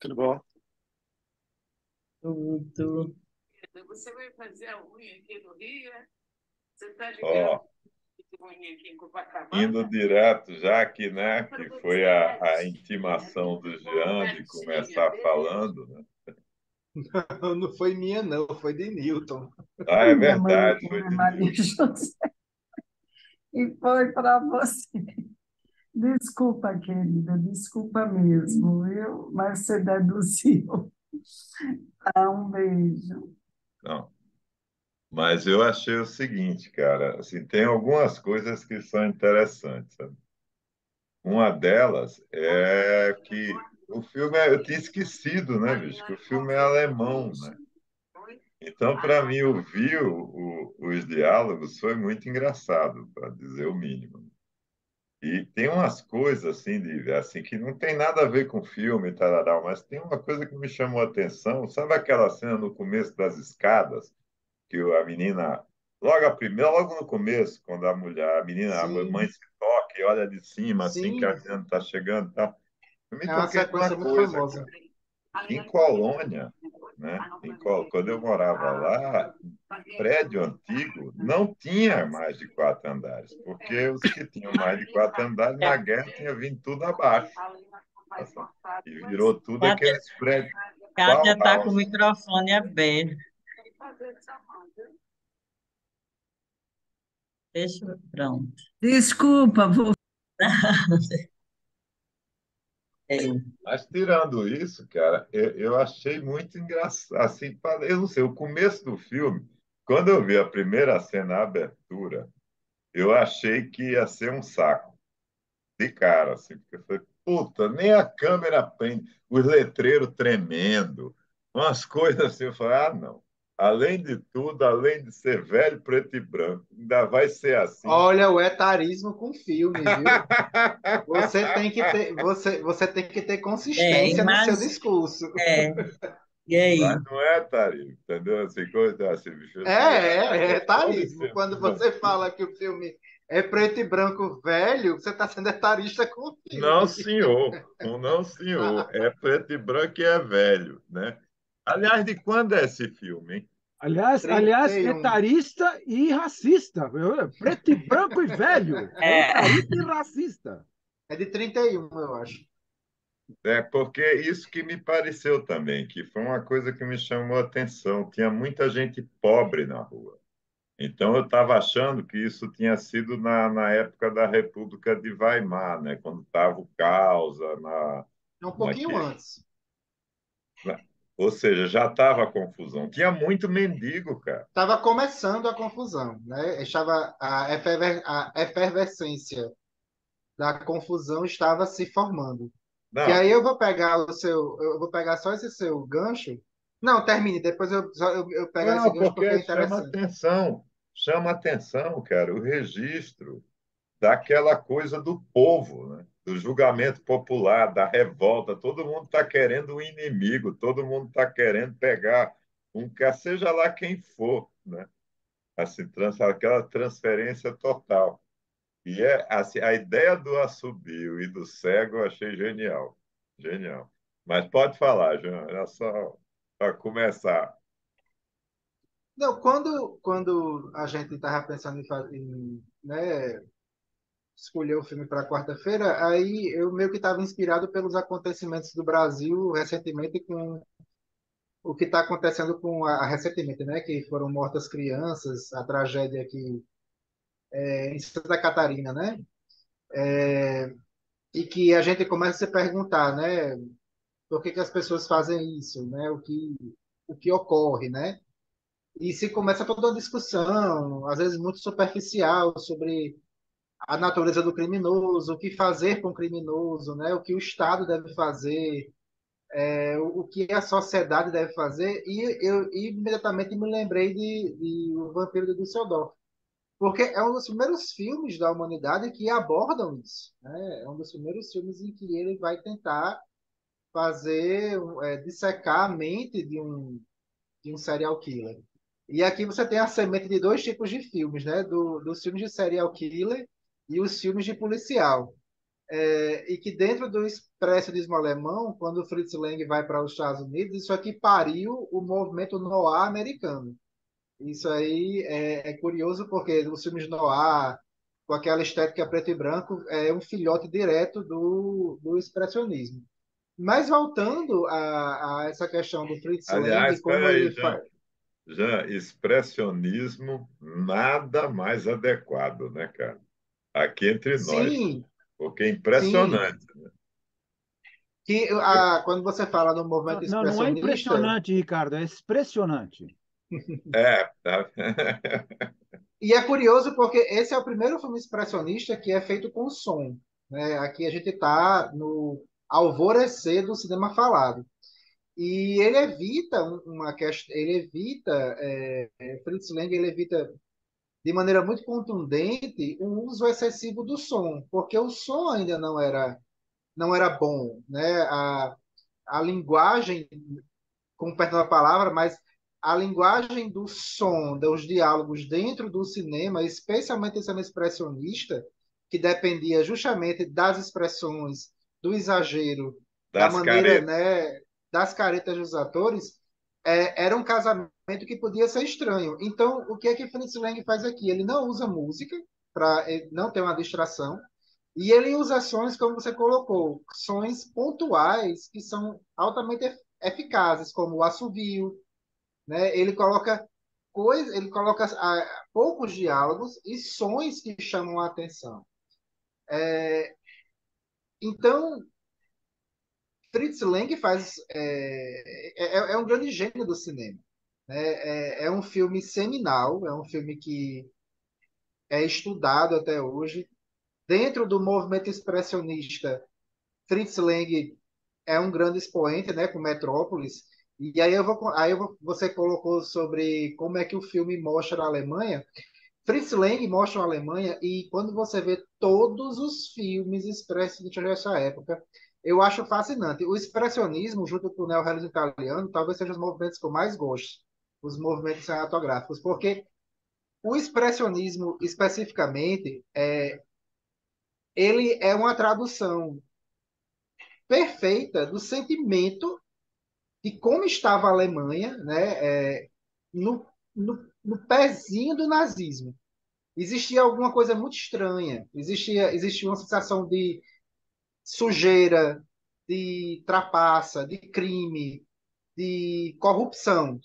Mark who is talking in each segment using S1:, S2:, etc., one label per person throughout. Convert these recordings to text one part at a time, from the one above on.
S1: Tudo bom?
S2: Tudo.
S3: Você vai fazer a unha aqui no Rio, é? Você está de viagem
S4: Ó,
S3: de unha aqui em
S4: indo
S3: Copacabana?
S4: direto, já que,
S3: Fala
S4: né,
S3: para
S4: que foi
S3: você,
S4: a
S3: gatinha,
S4: intimação do
S3: ô
S4: Jean de
S3: gatinha,
S4: começar
S3: beijo.
S4: falando, né?
S1: Não foi minha, não, foi de Newton.
S4: Ah,
S2: A
S4: é
S2: minha
S4: verdade, foi
S2: Maria,
S4: de
S2: Maria
S4: Nil.
S2: José. E foi para você. Desculpa, querida, desculpa mesmo, viu? Mas você deduziu. Tá, um beijo.
S4: Não, mas eu achei o seguinte, cara, assim, tem algumas coisas que são interessantes, sabe? Uma delas é que o filme, eu tinha esquecido, né, bicho, que o filme é alemão, né? Então, para mim, ouvir os diálogos foi muito engraçado, para dizer o mínimo. E tem umas coisas assim, assim que não tem nada a ver com filme e tal, mas tem uma coisa que me chamou a atenção. Sabe aquela cena no começo das escadas, que a menina, logo a primeira, logo no começo, quando a menina, a mãe
S1: Sim,
S4: se toca e olha de cima, assim, que a
S1: sim,
S4: menina está chegando, e tal. Eu me
S1: é uma
S4: toquei numa
S1: sequência muito
S4: coisa,
S1: famosa.
S4: cara. Em Colônia, né? Quando eu morava lá, prédio antigo não tinha mais de 4 andares, porque os que tinham mais de 4 andares na guerra tinha vindo tudo abaixo, tá certo? E virou tudo
S2: Kátia,
S4: aqueles prédios
S2: Kátia está com o
S4: Bauhaus.
S2: microfone aberto. Deixa, pronto. Desculpa, vou. É.
S4: Mas tirando isso, cara, eu achei muito engraçado. Assim, eu não sei, o começo do filme, quando eu vi a primeira cena, a abertura, eu achei que ia ser um saco. De cara, assim, porque eu falei, puta, nem a câmera prende, os letreiros tremendo, umas coisas assim, eu falei, ah, não. Além de tudo, além de ser velho, preto e branco, ainda vai ser assim.
S1: Olha o etarismo com filme, viu? Você tem que ter consistência no seu
S2: Mas,
S1: discurso.
S2: é, e aí?
S4: Mas não é, Tari, entendeu? Assim, coisa assim, bicho, assim,
S1: É
S4: pode
S1: etarismo.
S4: ser
S1: Quando você
S4: infantil.
S1: fala que o filme é preto e branco velho, você está sendo etarista com o
S4: Não,
S1: filme.
S4: senhor. Não, senhor. É preto e branco e é velho, né? Aliás, de quando é esse filme, hein?
S5: Aliás,
S1: 31.
S5: etarista e racista. Preto e branco e velho. É
S2: É,
S5: etarista e racista.
S1: É de 31, eu acho.
S4: É porque isso que me pareceu também, que foi uma coisa que me chamou a atenção. Tinha muita gente pobre na rua. Então, eu estava achando que isso tinha sido na época da República de Weimar, né? Quando estava o caos,
S1: É um pouquinho
S4: naquele,
S1: antes.
S4: na- ou seja, já estava a confusão. Tinha muito mendigo, cara.
S1: Estava começando a confusão, né? Estava a efervescência da confusão estava se formando. Que
S4: Não,
S1: aí eu vou pegar só esse seu gancho. Não, termine, depois eu pego esse
S4: não,
S1: gancho porque é
S4: porque
S1: interessante.
S4: chama atenção, cara, o registro daquela coisa do povo, né? Do julgamento popular, da revolta. Todo mundo está querendo um inimigo, todo mundo está querendo pegar seja lá quem for, né? Assim, aquela transferência total. E assim, a ideia do assobio e do cego eu achei genial. Genial. Mas pode falar, João, era só para começar.
S1: Não, quando a gente estava pensando né, escolher o filme para quarta-feira, aí eu meio que estava inspirado pelos acontecimentos do Brasil recentemente com o que está acontecendo recentemente, né, que foram mortas crianças, a tragédia aqui em Santa Catarina, né, e que a gente começa a se perguntar, né, por que que as pessoas fazem isso, né, o que ocorre, né, e se começa toda uma discussão, às vezes muito superficial, sobre a natureza do criminoso, o que fazer com o criminoso, né, o que o Estado deve fazer, o que a sociedade deve fazer, e eu imediatamente me lembrei de O Vampiro de Düsseldorf, porque é um dos primeiros filmes da humanidade que abordam isso, né? É um dos primeiros filmes em que ele vai tentar dissecar a mente de um serial killer. E aqui você tem a semente de dois tipos de filmes, né? Dos filmes de serial killer e os filmes de policial. e que dentro do expressionismo alemão, quando o Fritz Lang vai para os Estados Unidos, isso aqui pariu o movimento noir americano. Isso aí é curioso porque os filmes noir, com aquela estética preto e branco, é um filhote direto do expressionismo. Mas voltando a essa questão do Fritz
S4: Aliás,
S1: Lang,
S4: espera
S1: como
S4: aí,
S1: ele
S4: Jean.
S1: faz.
S4: Jean, expressionismo nada mais adequado, né, cara? Aqui entre nós,
S1: Sim,
S4: porque é
S1: sim.
S4: impressionante.
S1: Quando você fala no
S5: Não,
S1: movimento
S5: não, não é
S1: expressionista,
S5: impressionante, Ricardo, é expressionante.
S4: É, tá.
S1: e é curioso porque esse é o primeiro filme expressionista que é feito com som, né? Aqui a gente está no alvorecer do cinema falado. E ele evita uma questão, ele evita, Fritz Lang, ele evita de maneira muito contundente o uso excessivo do som, porque o som ainda não era bom, né? A linguagem, com perdão da palavra, mas a linguagem do som, dos diálogos dentro do cinema, especialmente esse cinema expressionista, que dependia justamente das expressões, do exagero, da
S4: Das
S1: maneira,
S4: caretas.
S1: né, das caretas dos atores, era um casamento que podia ser estranho. Então, o que é que Fritz Lang faz aqui? Ele não usa música para não ter uma distração, e ele usa sons, como você colocou, sons pontuais que são altamente eficazes, como o assovio, né? Ele coloca poucos diálogos e sons que chamam a atenção. Então, Fritz Lang é um grande gênio do cinema, né? É um filme seminal, é um filme que é estudado até hoje. Dentro do movimento expressionista, Fritz Lang é um grande expoente, né, com Metrópolis. E você colocou sobre como é que o filme mostra a Alemanha. Fritz Lang mostra a Alemanha e quando você vê todos os filmes expressionistas dessa época, eu acho fascinante. O expressionismo, junto com o neorrealismo italiano, talvez seja os movimentos que eu mais gosto, os movimentos cinematográficos, porque o expressionismo, especificamente, ele é uma tradução perfeita do sentimento de como estava a Alemanha, né, no pezinho do nazismo. Existia alguma coisa muito estranha. Existia uma sensação de sujeira, de trapaça, de crime, de corrupção.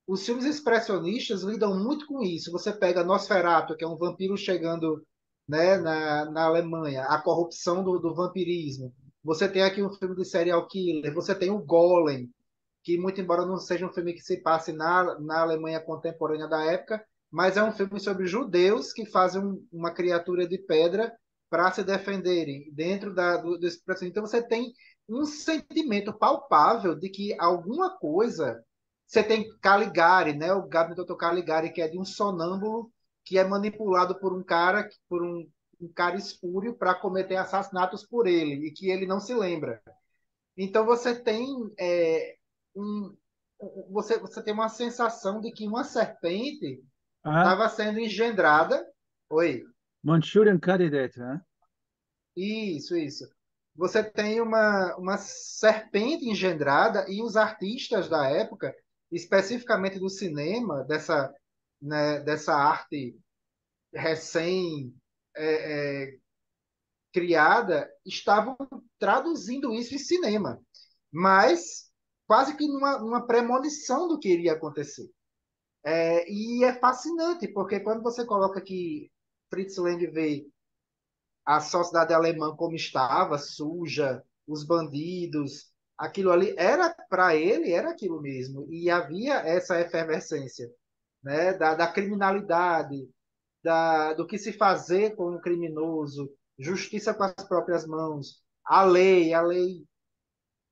S1: Os filmes expressionistas lidam muito com isso. Você pega Nosferatu, que é um vampiro chegando, né, na Alemanha, a corrupção do vampirismo. Você tem aqui um filme de serial killer, você tem o Golem, que muito embora não seja um filme que se passe na Alemanha contemporânea da época, mas é um filme sobre judeus que fazem uma criatura de pedra para se defenderem dentro desse processo. Então você tem um sentimento palpável de que alguma coisa. Você tem Caligari, né? O gabinete do Dr. Caligari, que é de um sonâmbulo que é manipulado por um cara espúrio para cometer assassinatos por ele e que ele não se lembra. Então você tem um, você tem uma sensação de que uma serpente
S5: Ah,
S1: estava sendo engendrada. Oi,
S5: Manchurian Candidate, né?
S1: isso. Você tem uma serpente engendrada e os artistas da época, especificamente do cinema, dessa arte recém criada, estavam traduzindo isso em cinema, mas quase que numa premonição do que iria acontecer. E é fascinante, porque quando você coloca que Fritz Lang vê a sociedade alemã como estava, suja, os bandidos, aquilo ali era para ele era aquilo mesmo e havia essa efervescência, né, da criminalidade, do que se fazer com o criminoso, justiça com as próprias mãos, a lei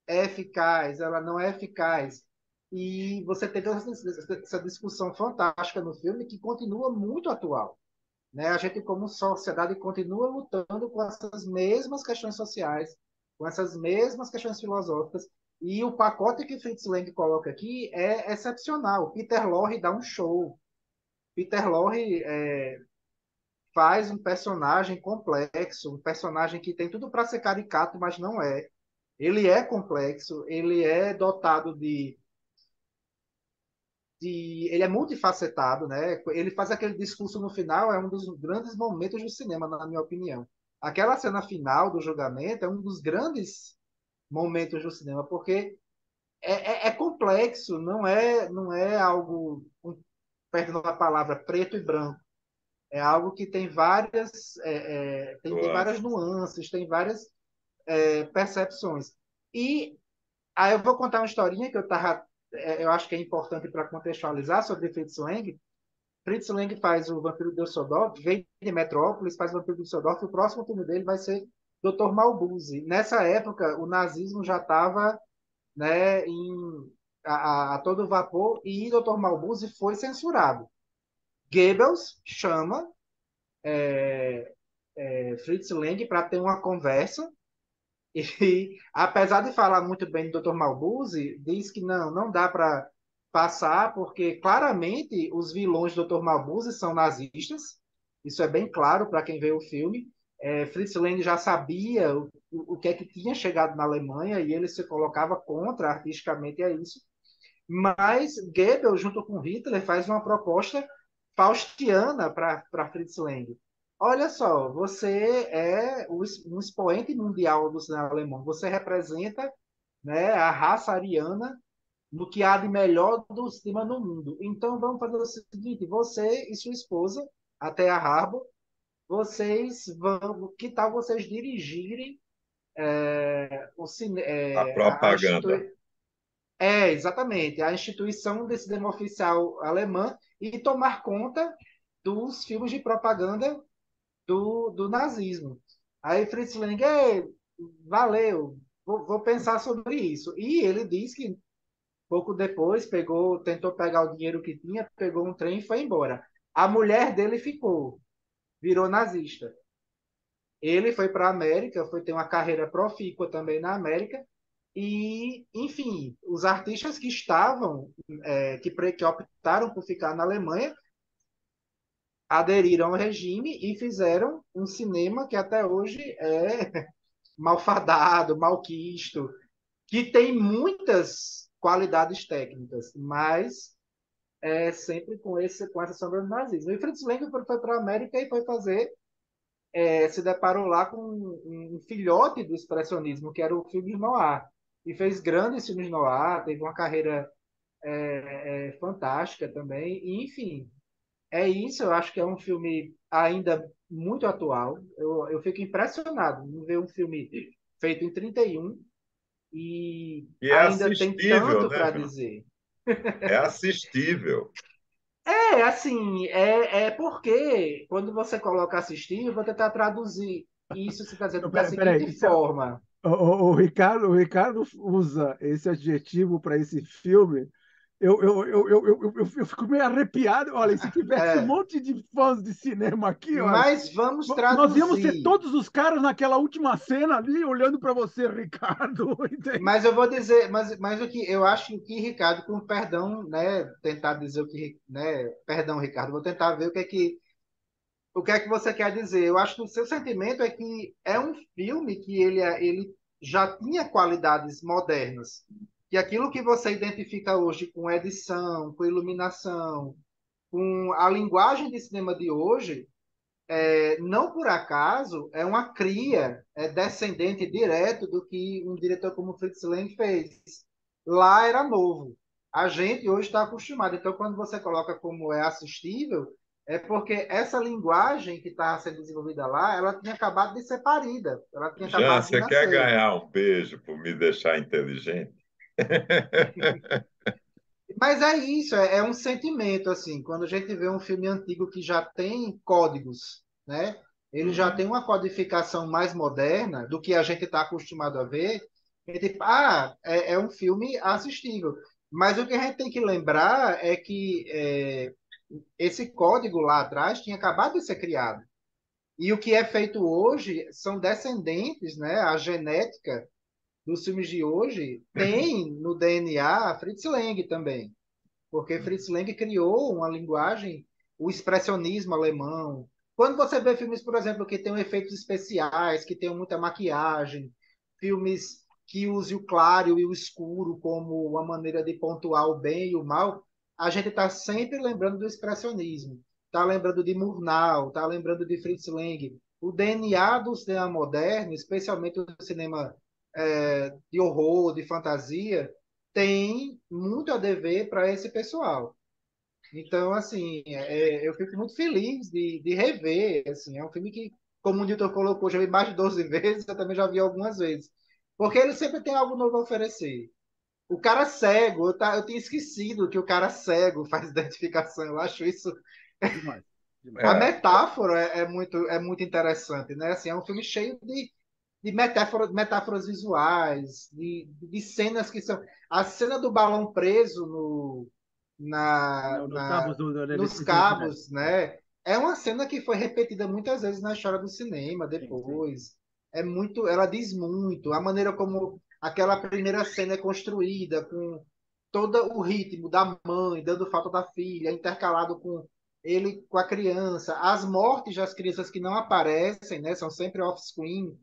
S1: é eficaz, ela não é eficaz. E você tem toda essa discussão fantástica no filme que continua muito atual, né? A gente, como sociedade, continua lutando com essas mesmas questões sociais, com essas mesmas questões filosóficas, e o pacote que Fritz Lang coloca aqui é excepcional. Peter Lorre dá um show. Peter Lorre faz um personagem complexo, um personagem que tem tudo para ser caricato, mas não é. Ele é complexo, ele é dotado ele é multifacetado, né? Ele faz aquele discurso no final, é um dos grandes momentos do cinema, na minha opinião. Aquela cena final do julgamento é um dos grandes momentos do cinema, porque é complexo, não é algo, perdão a palavra, preto e branco. É algo que tem tem várias
S4: Nuances.
S1: nuances, tem várias percepções. E aí eu vou contar uma historinha que eu acho que é importante para contextualizar sobre Fritz Lang. Fritz Lang faz o Vampiro de Düsseldorf, vem de Metrópolis, faz o Vampiro de Düsseldorf, e o próximo filme dele vai ser Dr. Malbuzzi. Nessa época, o nazismo já estava, né, a todo vapor, e Dr. Malbuzzi foi censurado. Goebbels chama Fritz Lang para ter uma conversa, e apesar de falar muito bem do Dr. Malbuzzi, diz que não dá para passar, porque claramente os vilões do Dr. Malbuzzi são nazistas. Isso é bem claro para quem vê o filme. Fritz Lang já sabia o que é que tinha chegado na Alemanha e ele se colocava contra artisticamente a isso. Mas Goebbels, junto com Hitler, faz uma proposta faustiana para Fritz Lang. Olha só, você é um expoente mundial do cinema alemão. Você representa, né, a raça ariana no que há de melhor do cinema no mundo. Então vamos fazer o seguinte: você e sua esposa, até a Harbour, que tal vocês dirigirem o cine,
S4: A propaganda.
S1: exatamente, a instituição de cinema oficial alemã e tomar conta dos filmes de propaganda do nazismo. Aí Fritz Lang, valeu, vou pensar sobre isso. E ele diz que pouco depois tentou pegar o dinheiro que tinha, pegou um trem e foi embora. A mulher dele ficou, virou nazista. Ele foi para a América, foi ter uma carreira profícua também na América. E, enfim, os artistas que estavam, que optaram por ficar na Alemanha, aderiram ao regime e fizeram um cinema que até hoje é malfadado, malquisto, que tem muitas qualidades técnicas, mas sempre com essa sombra do nazismo. E Fritz Lang foi para a América e foi se deparou lá com um filhote do expressionismo, que era o filme noir. E fez grandes filmes noir, teve uma carreira fantástica também. E, enfim, é isso. Eu acho que é um filme ainda muito atual. Eu fico impressionado em ver um filme feito em 31 e
S4: E é
S1: ainda tem
S4: assistível,
S1: tanto
S4: né,
S1: para
S4: João?
S1: dizer.
S4: É assistível.
S1: Assim, porque quando você coloca assistir, eu vou tentar traduzir isso, se está dizendo
S5: Não,
S1: da
S5: peraí.
S1: seguinte forma.
S5: O Ricardo usa esse adjetivo para esse filme. Eu fico meio arrepiado. Olha, se tivesse um
S1: É,
S5: monte de fãs de cinema aqui, olha,
S1: mas vamos
S5: nós íamos ter
S1: traduzir.
S5: todos os caras naquela última cena ali olhando para você, Ricardo. Entende?
S1: Mas eu vou dizer, mas o que eu acho que Ricardo, com perdão, né, tentar dizer o que, né, perdão, Ricardo, vou tentar ver o que é que você quer dizer. Eu acho que o seu sentimento é que é um filme que ele já tinha qualidades modernas. Que aquilo que você identifica hoje com edição, com iluminação, com a linguagem de cinema de hoje, não por acaso é uma cria, descendente direto do que um diretor como Fritz Lang fez. Lá era novo. A gente hoje está acostumado. Então, quando você coloca como é assistível, é porque essa linguagem que está sendo desenvolvida lá, ela tinha acabado de ser parida, ela tinha
S4: Jean,
S1: acabado de
S4: você quer
S1: nascer.
S4: ganhar um beijo por me deixar inteligente?
S1: Mas é isso, é um sentimento, assim, quando a gente vê um filme antigo que já tem códigos, né? Ele já tem
S4: Uhum.
S1: uma codificação mais moderna do que a gente está acostumado a ver. A gente, é um filme assistível. Mas o que a gente tem que lembrar é que esse código lá atrás tinha acabado de ser criado. E o que é feito hoje são descendentes, né? A genética dos filmes de hoje tem no DNA Fritz Lang também, porque Fritz Lang criou uma linguagem, o expressionismo alemão, Quando você vê filmes, por exemplo, que tem efeitos especiais, que tem muita maquiagem, filmes que usem o claro e o escuro como uma maneira de pontuar o bem e o mal, a gente está sempre lembrando do expressionismo. Está lembrando de Murnau, está lembrando de Fritz Lang. O DNA do cinema moderno, especialmente o cinema de horror, de fantasia, tem muito a dever para esse pessoal. Então, assim, eu fico muito feliz de rever. Assim, é um filme que, como o Newton colocou, já vi mais de 12 vezes, eu também já vi algumas vezes. Porque ele sempre tem algo novo a oferecer. O cara cego, eu tinha esquecido que o cara cego faz identificação. Eu acho isso.
S5: Demais, demais.
S1: A
S4: É,
S1: metáfora é muito interessante, né? Assim, é um filme cheio de metáforas visuais, de cenas que são. A cena do balão preso
S5: Nos cabos da
S1: nos
S5: eletricidade.
S1: cabos, né? É uma cena que foi repetida muitas vezes na história do cinema
S5: Sim, sim.
S1: depois. É muito, ela diz muito. A maneira como aquela primeira cena é construída, com todo o ritmo da mãe, dando falta da filha, intercalado com ele com a criança, as mortes das crianças que não aparecem, né? São sempre off-screen,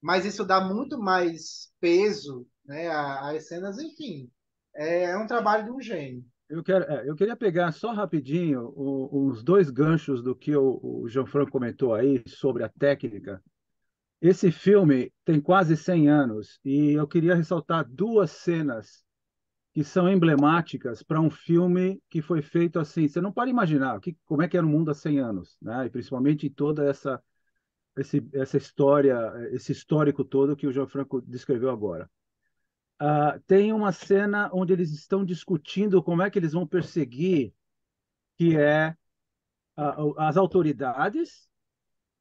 S1: mas isso dá muito mais peso, né? Às cenas, enfim. É um trabalho de um gênio.
S5: Eu queria pegar só rapidinho os dois ganchos do que o Gianfranco comentou aí sobre a técnica. Esse filme tem quase 100 anos e eu queria ressaltar duas cenas que são emblemáticas para um filme que foi feito assim. Você não pode imaginar como é que era o mundo há 100 anos, né? E principalmente toda essa história, esse histórico todo que o Gianfranco descreveu agora. Tem uma cena onde eles estão discutindo como é que eles vão perseguir, que é as autoridades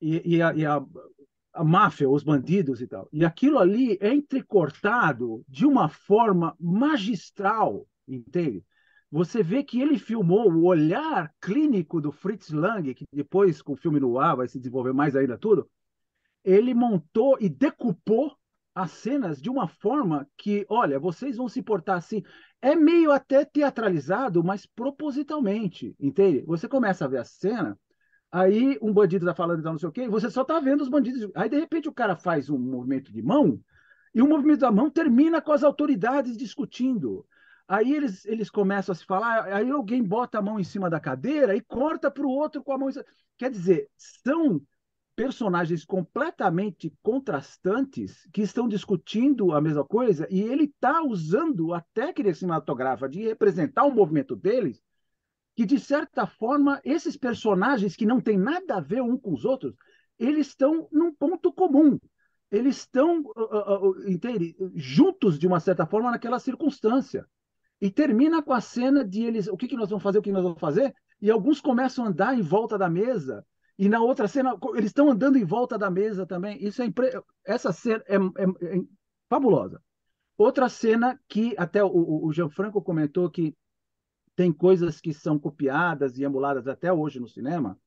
S5: e a máfia, os bandidos e tal. E aquilo ali é entrecortado de uma forma magistral, entende? Você vê que ele filmou o olhar clínico do Fritz Lang, que depois, com o filme no ar, vai se desenvolver mais ainda tudo. Ele montou e decupou as cenas de uma forma que, olha, vocês vão se portar assim. É meio até teatralizado, mas propositalmente, entende? Você começa a ver a cena. Aí um bandido está falando, então não sei o quê, e você só está vendo os bandidos. Aí, de repente, o cara faz um movimento de mão, e o movimento da mão termina com as autoridades discutindo. Aí eles começam a se falar, aí alguém bota a mão em cima da cadeira e corta para o outro com a mão. Quer dizer, são personagens completamente contrastantes que estão discutindo a mesma coisa, e ele está usando a técnica cinematográfica de representar o movimento deles que, de certa forma, esses personagens que não têm nada a ver um com os outros, eles estão num ponto comum. Eles estão entende? Juntos, de uma certa forma, naquela circunstância. E termina com a cena de eles, o que, que nós vamos fazer, o que nós vamos fazer, e alguns começam a andar em volta da mesa, e na outra cena, eles estão andando em volta da mesa também. Essa cena é fabulosa. Outra cena que até o Gianfranco comentou que tem coisas que são copiadas e emuladas até hoje no cinema.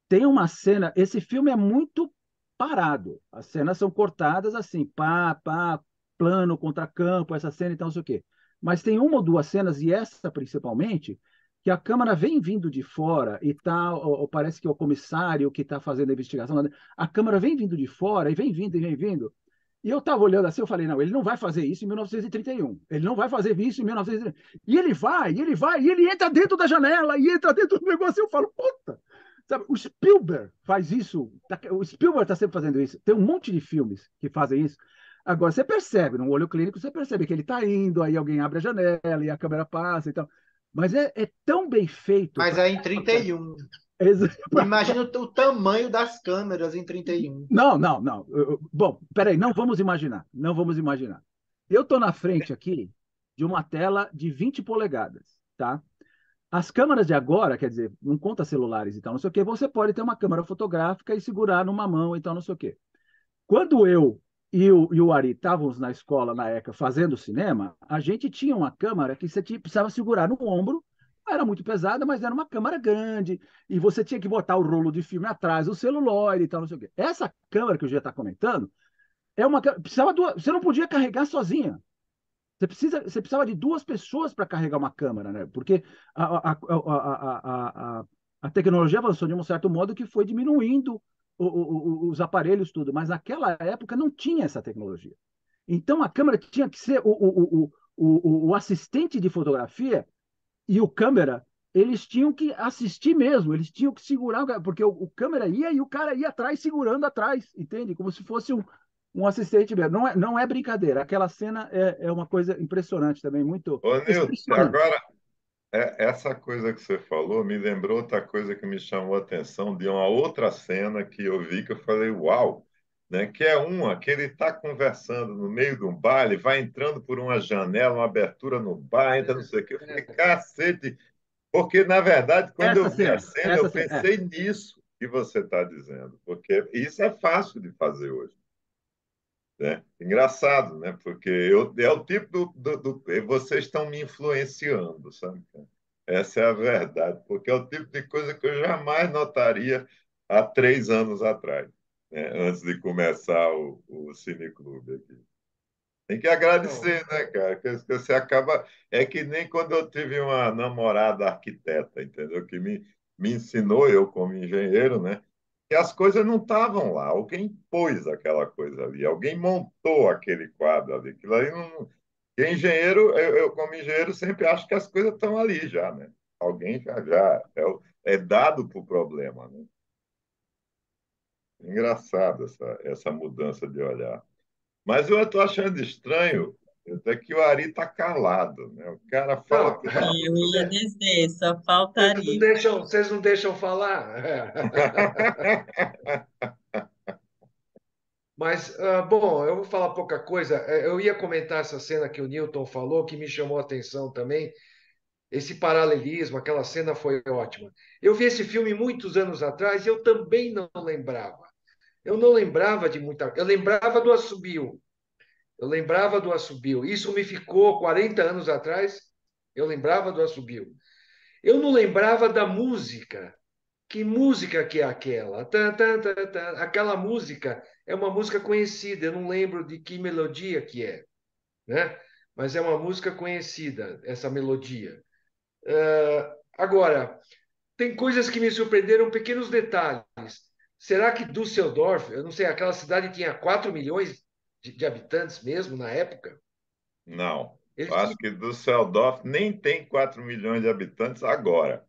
S5: Tem uma cena, esse filme é muito parado. As cenas são cortadas assim, pá, pá, plano contra campo, essa cena e tal, não sei o quê. Mas tem uma ou duas cenas, e essa principalmente, que a câmera vem vindo de fora e tá, ou parece que é o comissário que está fazendo a investigação. A câmera vem vindo de fora e vem vindo e vem vindo. E eu estava olhando assim, eu falei, não, ele não vai fazer isso em 1931. Ele não vai fazer isso em 1931. E ele vai, e ele entra dentro da janela, e entra dentro do negócio, e eu falo, puta! Sabe, o Spielberg faz isso, o Spielberg está sempre fazendo isso. Tem um monte de filmes que fazem isso. Agora, você percebe, no olho clínico, você percebe que ele está indo, aí alguém abre a janela e a câmera passa e tal. Mas é tão bem feito.
S1: Mas é em 31. Imagina o tamanho das câmeras em 31.
S5: Não, não, não. Bom, peraí, não vamos imaginar. Não vamos imaginar. Eu estou na frente aqui de uma tela de 20 polegadas, tá? As câmeras de agora, quer dizer, não conta celulares e tal, não sei o quê, você pode ter uma câmera fotográfica e segurar numa mão e tal, não sei o quê. Quando eu e o Ari estávamos na escola, na ECA, fazendo cinema, a gente tinha uma câmera que você precisava segurar no ombro, não era muito pesada, mas era uma câmera grande, e você tinha que botar o rolo de filme atrás, o celuloide e tal, não sei o quê. Essa câmera que eu já está comentando, você não podia carregar sozinha. Você precisava de duas pessoas para carregar uma câmera, né? Porque A tecnologia avançou de um certo modo que foi diminuindo os aparelhos, tudo, mas naquela época não tinha essa tecnologia. Então a câmera tinha que ser o assistente de fotografia e o câmera, eles tinham que assistir mesmo, eles tinham que segurar, porque o câmera ia e o cara ia atrás, segurando atrás, entende? Como se fosse um assistente mesmo. Não é brincadeira, aquela cena é uma coisa impressionante também, muito
S4: Ô, Nilton,
S5: impressionante.
S4: agora, essa coisa que você falou me lembrou outra coisa que me chamou a atenção de uma outra cena que eu vi que eu falei, uau, né? Que é uma que ele está conversando no meio de um bar, ele vai entrando por uma janela, uma abertura no bar, entra não sei o quê. Eu falei, cacete, porque na verdade, quando eu vi a cena, eu
S5: Essa cena,
S4: pensei nisso que você está dizendo, porque isso é fácil de fazer hoje. Né? Engraçado, né? Porque é o tipo vocês estão me influenciando, sabe? Essa é a verdade, porque é o tipo de coisa que eu jamais notaria há 3 anos atrás, né? Antes de começar o Cineclube aqui. Tem que
S6: Não,
S4: agradecer, né, cara? Que você acaba. É que nem quando eu tive uma namorada arquiteta, entendeu? Que me ensinou, eu como engenheiro, né? Que as coisas não estavam lá. Alguém pôs aquela coisa ali, alguém montou aquele quadro ali. Aquilo aí não. E engenheiro, como engenheiro sempre acho que as coisas estão ali já, né? Alguém já é dado para o problema, né? Engraçado essa mudança de olhar. Mas eu estou achando estranho até que o Ari está calado, né? O cara fala
S6: não,
S4: pela.
S2: Eu ia dizer, só
S6: vocês não
S2: faltaria.
S6: deixam, vocês não deixam falar. Mas, bom, eu vou falar pouca coisa. Eu ia comentar essa cena que o Newton falou, que me chamou a atenção também. Esse paralelismo, aquela cena foi ótima. Eu vi esse filme muitos anos atrás e eu também não lembrava. Eu não lembrava de muita. Eu lembrava do Assobio. Eu lembrava do Assobio. Isso me ficou 40 anos atrás. Eu lembrava do Assobio. Eu não lembrava da música. Que música que é aquela? Tan, tan, tan, tan. Aquela música é uma música conhecida. Eu não lembro de que melodia que é, né? Mas é uma música conhecida, essa melodia. Agora, tem coisas que me surpreenderam, pequenos detalhes. Será que Düsseldorf, eu não sei, aquela cidade tinha 4 milhões de habitantes mesmo na época?
S4: Não. Eu
S6: Eles
S4: acho
S6: tinham...
S4: que Düsseldorf nem tem 4 milhões de habitantes agora.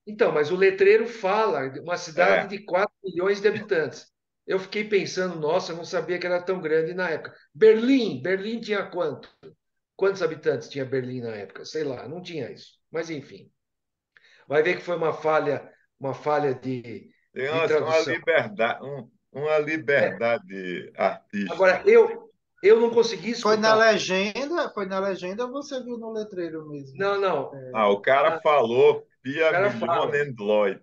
S6: Então, mas o letreiro fala de uma cidade
S4: É,
S6: de 4 milhões de habitantes. Eu fiquei pensando, nossa, eu não sabia que era tão grande na época. Berlim tinha quanto? Quantos habitantes tinha Berlim na época? Sei lá, não tinha isso. Mas enfim, vai ver que foi uma falha
S4: tem
S6: de
S4: uma
S6: tradução.
S4: liberdade, uma
S6: É,
S4: liberdade
S6: agora,
S4: artística.
S6: eu não consegui escutar.
S1: Foi na legenda ou você viu no letreiro mesmo?
S6: Não, não.
S4: Ah, o cara
S6: O
S4: falou Pia
S6: cara fala
S4: Millionen Leute.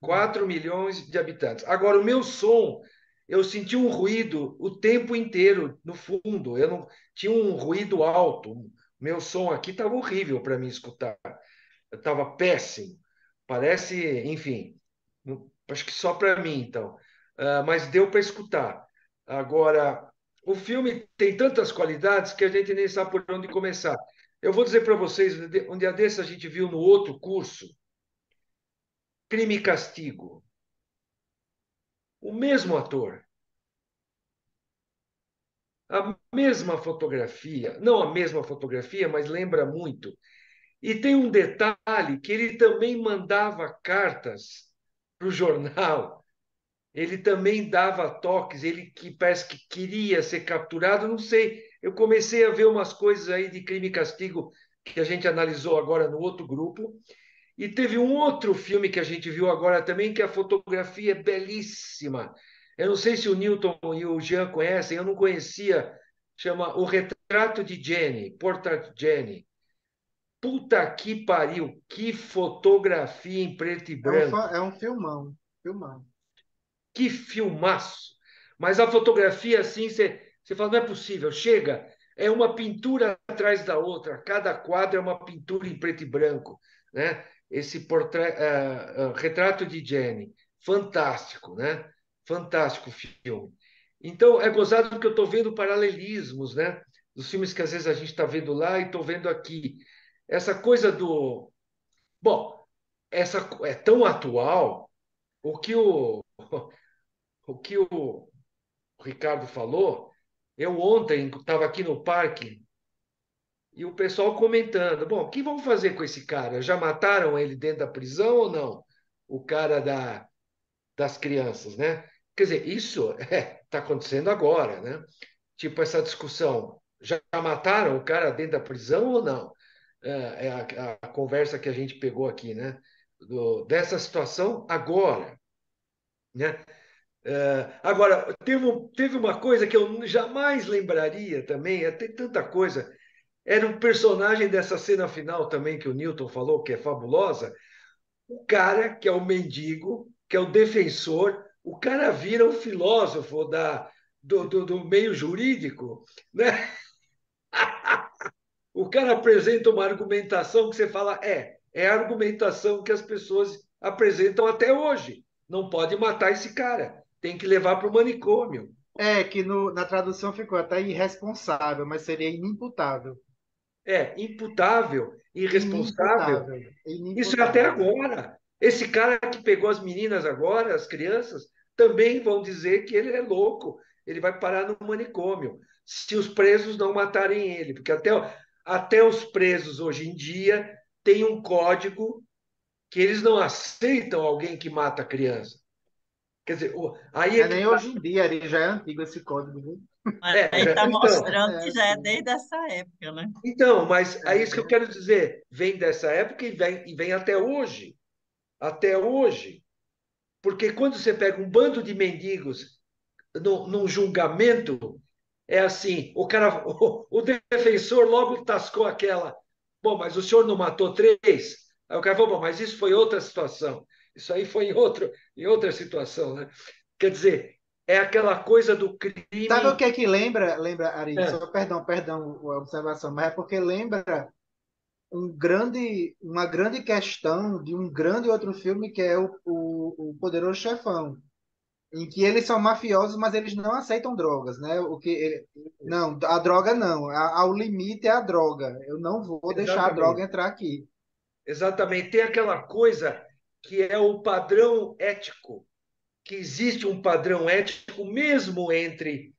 S6: 4 milhões de habitantes. Agora, o meu som, eu senti um ruído o tempo inteiro no fundo. Eu não tinha um ruído alto. Meu som aqui estava horrível para mim escutar. Estava péssimo. Parece, enfim, acho que só para mim, então. Mas deu para escutar. Agora, o filme tem tantas qualidades que a gente nem sabe por onde começar. Eu vou dizer para vocês, um dia desses a gente viu no outro curso, Crime e Castigo. O mesmo ator, a mesma fotografia, não a mesma fotografia, mas lembra muito. E tem um detalhe que ele também mandava cartas para o jornal. Ele também dava toques, ele que parece que queria ser capturado, não sei. Eu comecei a ver umas coisas aí de Crime e Castigo que a gente analisou agora no outro grupo. E teve um outro filme que a gente viu agora também, que a fotografia é belíssima. Eu não sei se o Newton e o Jean conhecem, eu não conhecia. Chama O Retrato de Jenny, Portrait Jenny. Puta que pariu, que fotografia em preto e branco.
S1: É um filmão. Filmão.
S6: Que filmaço! Mas a fotografia, assim, você fala, não é possível. Chega, é uma pintura atrás da outra. Cada quadro é uma pintura em preto e branco, né? Esse retrato de Jenny, fantástico, né? Fantástico filme. Então, é gozado porque eu estou vendo paralelismos, né? Dos filmes que às vezes a gente está vendo lá e estou vendo aqui. Essa coisa do. Bom, essa é tão atual, o que o que o Ricardo falou. Eu ontem estava aqui no parque e o pessoal comentando: bom, o que vão fazer com esse cara? Já mataram ele dentro da prisão ou não? O cara das crianças, né? Quer dizer, isso está acontecendo agora, né? Tipo essa discussão: já mataram o cara dentro da prisão ou não? É a conversa que a gente pegou aqui, né? Dessa situação agora, né? Agora, teve uma coisa que eu jamais lembraria também, tem tanta coisa. Era um personagem dessa cena final também que o Newton falou, que é fabulosa. O cara que é o mendigo, que é o defensor, o cara vira um filósofo do meio jurídico, né? O cara apresenta uma argumentação que você fala, é a argumentação que as pessoas apresentam até hoje. Não pode matar esse cara, tem que levar para o manicômio.
S1: É, que na tradução ficou até irresponsável, mas seria inimputável.
S6: Imputável, irresponsável.
S1: Inimputável.
S6: Isso é até
S1: Inimputável.
S6: agora. Esse cara que pegou as meninas agora, as crianças, também vão dizer que ele é louco. Ele vai parar no manicômio, se os presos não matarem ele. Porque até os presos hoje em dia têm um código que eles não aceitam alguém que mata a criança. Quer dizer, aí
S1: Não
S6: é
S1: é
S6: que
S1: nem
S6: tá.
S1: hoje em dia, ele já é antigo esse código, viu?
S2: Mas aí está
S6: Então,
S2: mostrando
S1: É
S2: que já é
S1: antigo.
S2: desde essa época, né?
S6: então, mas é
S1: É
S6: isso que eu
S1: bem
S6: quero
S1: antigo.
S6: dizer. Vem dessa época e vem até hoje. Até hoje. Porque quando você pega um bando de mendigos num julgamento, é assim, o cara, o defensor logo tascou aquela, bom, mas o senhor não matou três? Aí o cara falou, bom, mas isso foi outra situação. Isso aí foi em outra situação, né? Quer dizer, é aquela coisa do
S1: Sabe o
S6: crime.
S1: que é que lembra, Ari?
S6: É,
S1: Só, perdão a observação, mas é porque lembra uma grande questão de um grande outro filme que é o Poderoso Chefão, em que eles são mafiosos, mas eles não aceitam drogas, né? Não, a droga não. Ao limite é a droga. Eu não vou deixar a droga
S6: exatamente.
S1: entrar aqui.
S6: Exatamente. Tem aquela coisa que é o padrão ético, que existe um padrão ético mesmo entre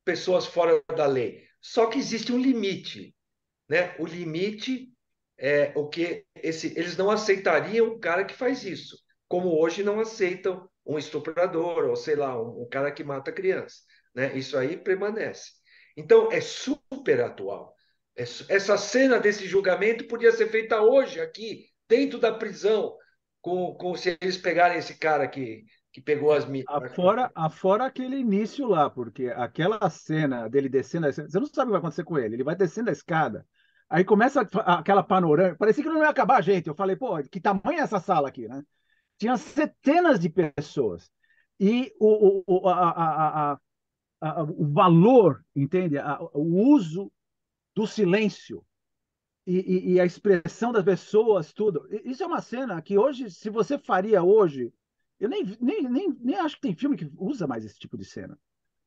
S6: pessoas fora da lei. Só que existe um limite, né? O limite é o que eles não aceitariam um cara que faz isso, como hoje não aceitam um estuprador ou sei lá, um cara que mata criança, né? Isso aí permanece. Então é super atual. Essa cena desse julgamento podia ser feita hoje aqui, dentro da prisão, se eles pegarem esse cara que pegou as minas.
S5: Afora aquele início lá, porque aquela cena dele descendo a escada, você não sabe o que vai acontecer com ele. Ele vai descendo a escada, aí começa aquela panorâmica. Parecia que não ia acabar, gente. Eu falei, pô, que tamanho é essa sala aqui, né? Tinha centenas de pessoas. E o valor, entende? O uso do silêncio e a expressão das pessoas, tudo. Isso é uma cena que hoje, se você faria hoje, eu nem acho que tem filme que usa mais esse tipo de cena.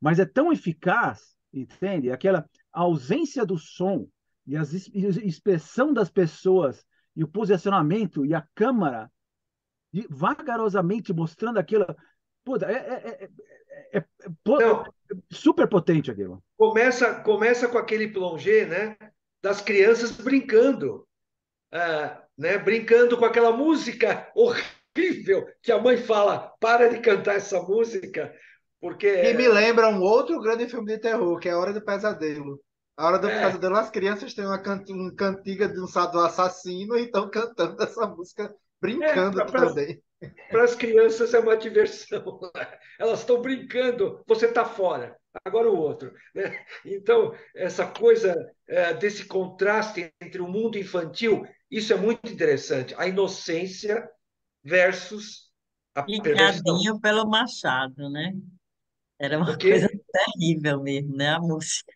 S5: Mas é tão eficaz, entende? Aquela ausência do som e a expressão das pessoas e o posicionamento e a câmera vagarosamente mostrando aquilo. Puta, é
S6: Não,
S5: super potente aquilo.
S6: começa com aquele plongé, né? Das crianças brincando. Né, brincando com aquela música horrível que a mãe fala: para de cantar essa música, porque
S1: Que me lembra um outro grande filme de terror, que é A Hora do Pesadelo. A Hora do
S6: é,
S1: Pesadelo, as crianças têm uma cantiga de um do assassino e estão cantando essa música, brincando também.
S6: para as crianças é uma diversão. Elas estão brincando, você está fora, agora o outro. Né? Então, essa coisa desse contraste entre o mundo infantil, isso é muito interessante. A inocência versus a perversão.
S2: Picadinho pelo Machado, né? Era
S6: O
S2: uma coisa
S6: quê?
S2: terrível mesmo, né? A música.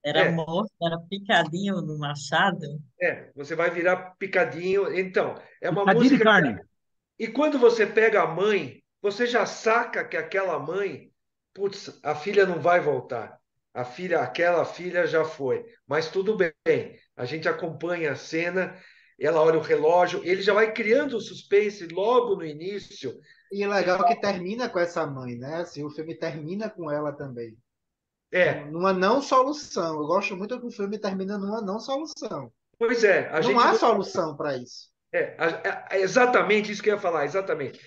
S2: Era
S6: É,
S2: morto, era picadinho no Machado.
S6: você vai virar picadinho. Então, é uma
S5: Picadinho de
S6: música.
S5: carne.
S6: E quando você pega a mãe, você já saca que aquela mãe, putz, a filha não vai voltar. Aquela filha já foi. Mas tudo bem, a gente acompanha a cena ela olha o relógio, ele já vai criando o suspense logo no início.
S1: E o legal é que termina com essa mãe, né? Assim, o filme termina com ela também.
S6: É,
S1: Numa não solução. Eu gosto muito que o filme termina numa não solução.
S6: pois é, a
S1: Não
S6: gente
S1: há
S6: não.
S1: solução para isso.
S6: É exatamente isso que eu ia falar, exatamente.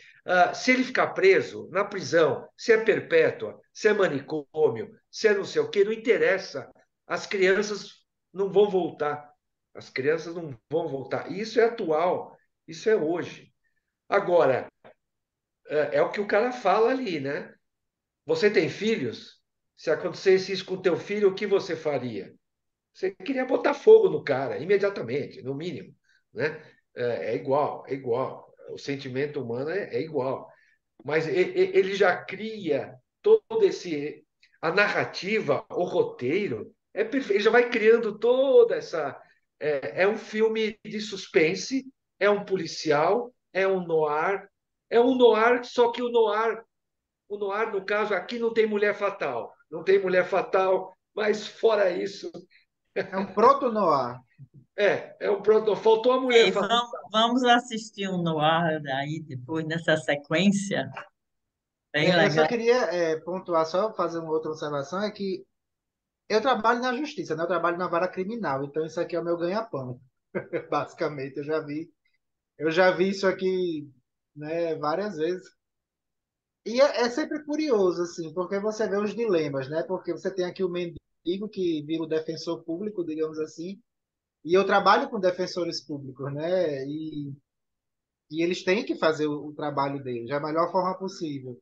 S6: Se ele ficar preso na prisão, se é perpétua, se é manicômio, se é não sei o quê, não interessa. As crianças não vão voltar. As crianças não vão voltar. E isso é atual, isso é hoje. Agora, é o que o cara fala ali, né? Você tem filhos? Se acontecesse isso com teu filho, o que você faria? Você queria botar fogo no cara imediatamente, no mínimo, né? É igual, é igual. O sentimento humano é igual. Mas ele já cria todo esse a narrativa, o roteiro é perfeito. Ele já vai criando toda essa é um filme de suspense, é um policial, é um noir, só que o noir no caso aqui não tem mulher fatal, não tem mulher fatal, mas fora isso
S1: É um proto-noir.
S6: é um pronto. Faltou a mulher
S2: Ei,
S6: falar.
S2: vamos assistir um noir aí depois, nessa sequência. Bem
S1: Eu só
S2: legal.
S1: queria pontuar, só fazer uma outra observação, é que eu trabalho na justiça, né? Eu trabalho na vara criminal, então isso aqui é o meu ganha-pão, basicamente. Eu já vi isso aqui, né, várias vezes. E é sempre curioso, assim, porque você vê os dilemas, né? Porque você tem aqui o mendigo que vira o defensor público, digamos assim, e eu trabalho com defensores públicos, né? E eles têm que fazer o trabalho deles da melhor forma possível.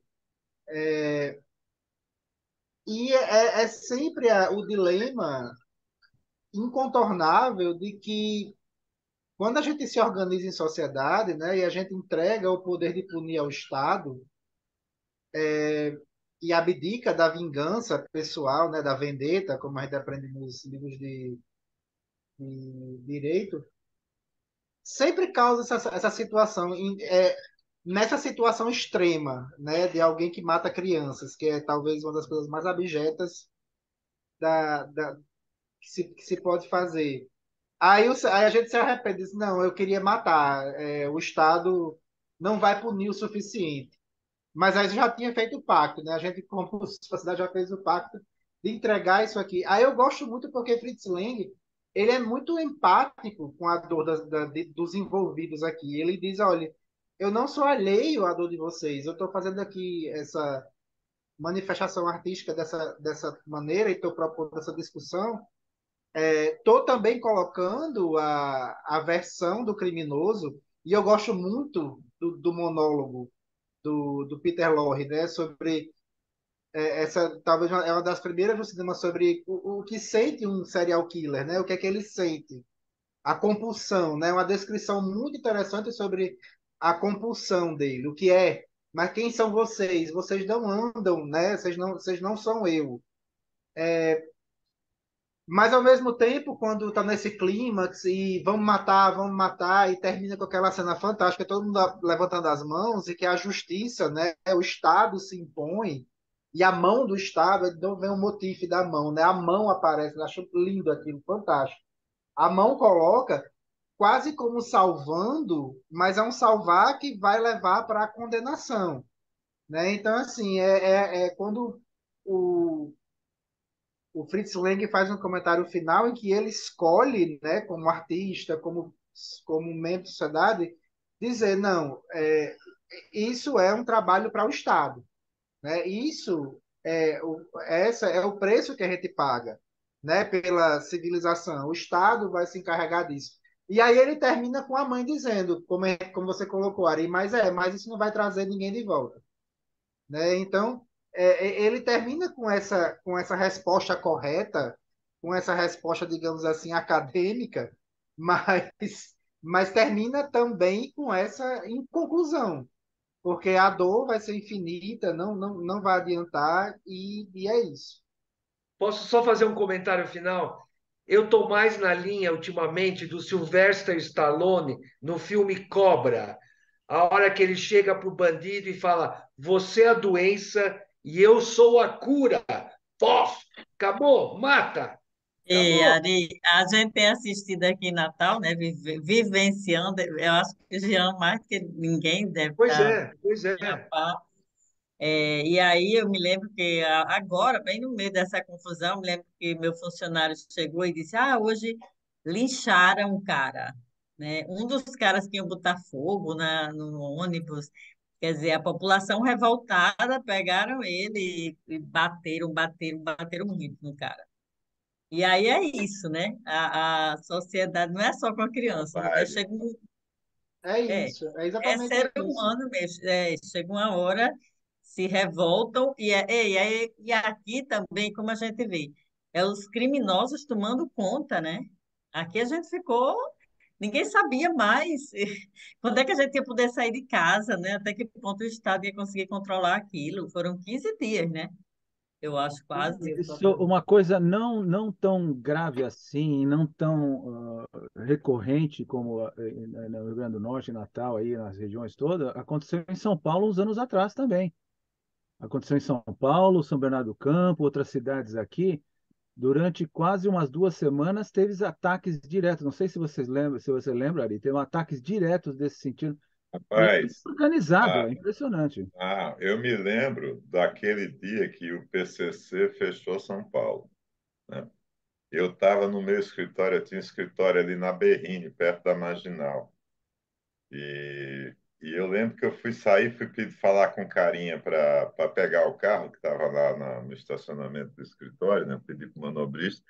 S1: E é sempre o dilema incontornável de que quando a gente se organiza em sociedade, né, e a gente entrega o poder de punir ao Estado e abdica da vingança pessoal, né, da vendetta, como a gente aprende nos livros de direito, sempre causa essa situação, nessa situação extrema, né, de alguém que mata crianças, que é talvez uma das coisas mais abjetas que se pode fazer. Aí a gente se arrepende, diz, não, eu queria matar, o Estado não vai punir o suficiente. Mas aí já tinha feito o pacto, né? A gente, como sociedade, já fez o pacto de entregar isso aqui. Aí eu gosto muito porque Fritz Lang, ele é muito empático com a dor dos envolvidos aqui. Ele diz, olha, eu não sou alheio à dor de vocês, eu estou fazendo aqui essa manifestação artística dessa maneira e estou propondo essa discussão. Estou também colocando a versão do criminoso, e eu gosto muito do monólogo do Peter Lorre, né, sobre essa, talvez é uma das primeiras no cinema sobre o que sente um serial killer, né, o que é que ele sente, a compulsão, né, uma descrição muito interessante sobre a compulsão dele, o que é, mas quem são vocês? Vocês não andam, né, vocês não são eu. Mas ao mesmo tempo, quando tá nesse clímax e vamos matar, e termina com aquela cena fantástica, todo mundo levantando as mãos, e que a justiça, né, o Estado se impõe, e a mão do Estado, então vem o motivo da mão, né? A mão aparece, eu acho lindo aquilo, fantástico. A mão coloca quase como salvando, mas é um salvar que vai levar para a condenação, né? Então, assim, é quando o o Fritz Lang faz um comentário final em que ele escolhe, né, como artista, como membro da sociedade, dizer, não, isso é um trabalho para o Estado, né? Essa é o preço que a gente paga, né, pela civilização. O Estado vai se encarregar disso. E aí ele termina com a mãe dizendo, como você colocou, Ari, mas isso não vai trazer ninguém de volta, né? Então, ele termina com essa resposta correta, com essa resposta, digamos assim, acadêmica, mas, mas termina também com essa conclusão, porque a dor vai ser infinita, não vai adiantar, e é isso.
S6: Posso só fazer um comentário final? Eu estou mais na linha ultimamente do Sylvester Stallone no filme Cobra. A hora que ele chega para o bandido e fala: Você é a doença e eu sou a cura. Pof! Acabou, mata.
S2: E,
S6: Acabou.
S2: Ari, a gente tem assistido aqui em Natal, né? Vivenciando, eu acho que o Jean, mais que ninguém, deve
S6: Pois
S2: estar
S6: é, pois é.
S2: a par. E aí eu me lembro que agora, bem no meio dessa confusão, me lembro que meu funcionário chegou e disse: Ah, hoje lincharam um cara, né? Um dos caras que iam botar fogo no ônibus. Quer dizer, a população revoltada pegaram ele e bateram muito no cara. E aí é isso, né? A sociedade não é só com a criança, né?
S4: Barbárie.
S1: É
S2: É,
S1: isso, é
S2: é
S1: exatamente
S2: ser
S1: isso.
S2: humano mesmo. Chega uma hora, se revoltam, e aqui também, como a gente vê, é os criminosos tomando conta, né? Aqui a gente ficou, ninguém sabia mais quando é que a gente ia poder sair de casa, né? Até que ponto o Estado ia conseguir controlar aquilo. Foram 15 dias, né? Eu acho quase.
S5: Isso é uma coisa não tão grave assim, não tão recorrente como no Rio Grande do Norte, em Natal, aí nas regiões todas, aconteceu em São Paulo uns anos atrás também. Aconteceu em São Paulo, São Bernardo do Campo, outras cidades aqui. Durante quase umas 2 semanas, teve ataques diretos. Não sei se vocês lembram, se você lembra, Ari, teve ataques diretos desse sentido. E é
S4: Rapaz,
S5: organizado,
S4: ah,
S5: é impressionante.
S4: eu me lembro daquele dia que o PCC fechou São Paulo, né? Eu estava no meu escritório, eu tinha um escritório ali na Berrini, perto da Marginal. E eu lembro que eu fui sair, fui falar com carinha para pegar o carro que estava lá no estacionamento do escritório, né? Pedi para o manobrista.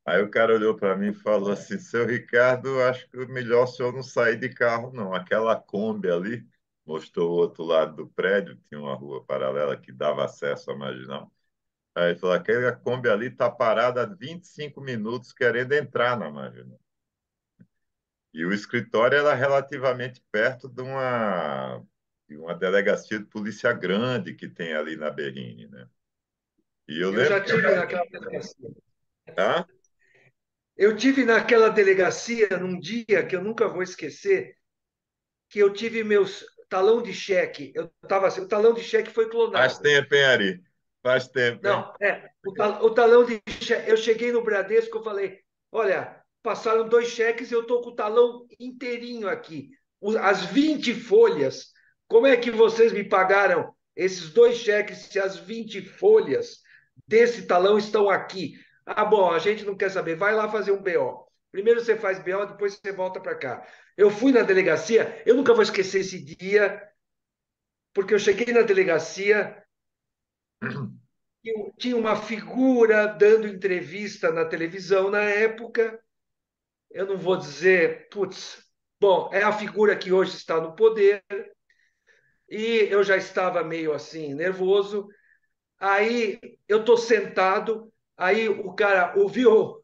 S4: Aí o cara olhou para mim e falou assim: Seu Ricardo, acho que o melhor o senhor não sair de carro, não. Aquela Kombi ali, mostrou o outro lado do prédio, tinha uma rua paralela que dava acesso à Marginal. Aí ele falou: aquela Kombi ali está parada há 25 minutos querendo entrar na Marginal. E o escritório era relativamente perto de uma delegacia de polícia grande que tem ali na Berrini, né? E eu
S6: Eu
S4: lembro
S6: já
S4: que...
S6: tive naquela delegacia.
S4: Ah,
S6: Eu tive naquela delegacia num dia que eu nunca vou esquecer, que eu tive meus talão de cheque. Eu tava assim, o talão de cheque foi
S4: faz
S6: clonado.
S4: tempo, hein, Ari? Faz tempo, hein?
S6: Não, o talão de cheque. Eu cheguei no Bradesco, eu falei: olha, passaram 2 cheques, eu estou com o talão inteirinho aqui. As 20 folhas. Como é que vocês me pagaram esses 2 cheques se as 20 folhas desse talão estão aqui? Ah, bom, a gente não quer saber. Vai lá fazer um BO. Primeiro você faz BO, depois você volta para cá. Eu fui na delegacia, eu nunca vou esquecer esse dia, porque eu cheguei na delegacia. Tinha uma figura dando entrevista na televisão na época. Eu não vou dizer, putz, bom, é a figura que hoje está no poder, e eu já estava meio assim, nervoso. Aí eu estou sentado, aí o cara ouviu,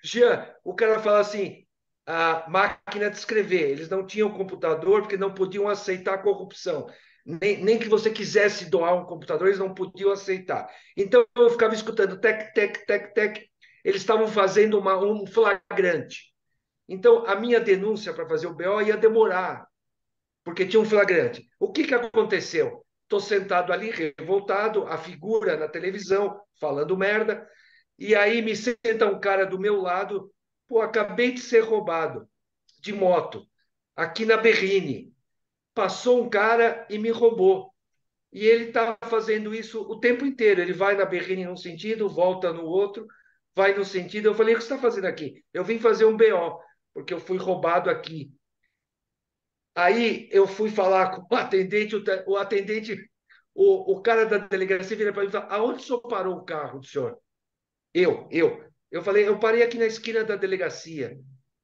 S6: Jean, o cara fala assim, a máquina de escrever, eles não tinham computador porque não podiam aceitar corrupção. Nem que você quisesse doar um computador, eles não podiam aceitar. Então eu ficava escutando tec, tec, tec, tec. Eles estavam fazendo um flagrante. Então a minha denúncia para fazer o BO ia demorar, porque tinha um flagrante. O que aconteceu? Estou sentado ali, revoltado, a figura na televisão, falando merda, e aí me senta um cara do meu lado, pô, acabei de ser roubado de moto, aqui na Berrini. Passou um cara e me roubou. E ele está fazendo isso o tempo inteiro. Ele vai na Berrini num sentido, volta no outro, vai no sentido. Eu falei: o que você está fazendo aqui? Eu vim fazer um BO, porque eu fui roubado aqui. Aí eu fui falar com o atendente, o atendente, o cara da delegacia vira para mim e fala: aonde o senhor parou o carro do senhor? Eu falei: eu parei aqui na esquina da delegacia.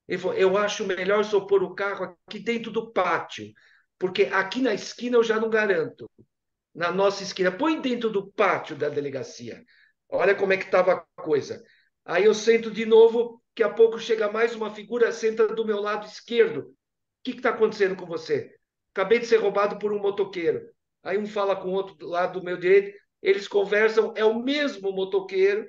S6: Ele falou: eu acho melhor o senhor pôr o carro aqui dentro do pátio, porque aqui na esquina eu já não garanto. Na nossa esquina, põe dentro do pátio da delegacia. Olha como é que estava a coisa. Aí eu sento de novo, daqui a pouco chega mais uma figura, senta do meu lado esquerdo. O que está acontecendo com você? Acabei de ser roubado por um motoqueiro. Aí um fala com o outro do lado do meu direito, eles conversam, é o mesmo motoqueiro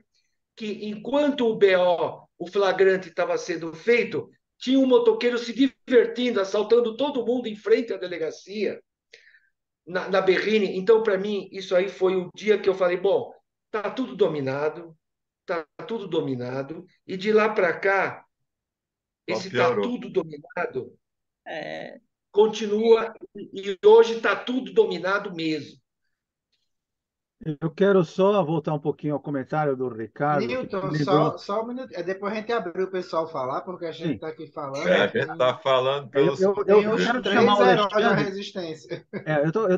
S6: que, enquanto o BO, o flagrante, estava sendo feito, tinha um motoqueiro se divertindo, assaltando todo mundo em frente à delegacia, na Berrini. Então, para mim, isso aí foi o dia que eu falei: bom, está tudo dominado, está tudo dominado, e de lá para cá,
S4: Só
S6: esse está
S4: piorou.
S6: tudo dominado
S2: É,
S6: continua, e hoje está tudo dominado mesmo.
S5: Eu quero só voltar um pouquinho ao comentário do Ricardo, que me
S1: Newton,
S5: lembrou.
S1: só um minuto. Depois a gente abriu o pessoal falar, porque a gente
S5: Sim,
S1: está aqui falando
S4: A
S1: e
S4: gente está falando
S5: eu,
S4: pelos
S5: eu, eu
S1: tem
S5: eu
S1: os
S5: quero
S4: portugueses.
S5: chamar
S1: três
S5: o
S1: heróis da
S5: Alexandre.
S1: resistência.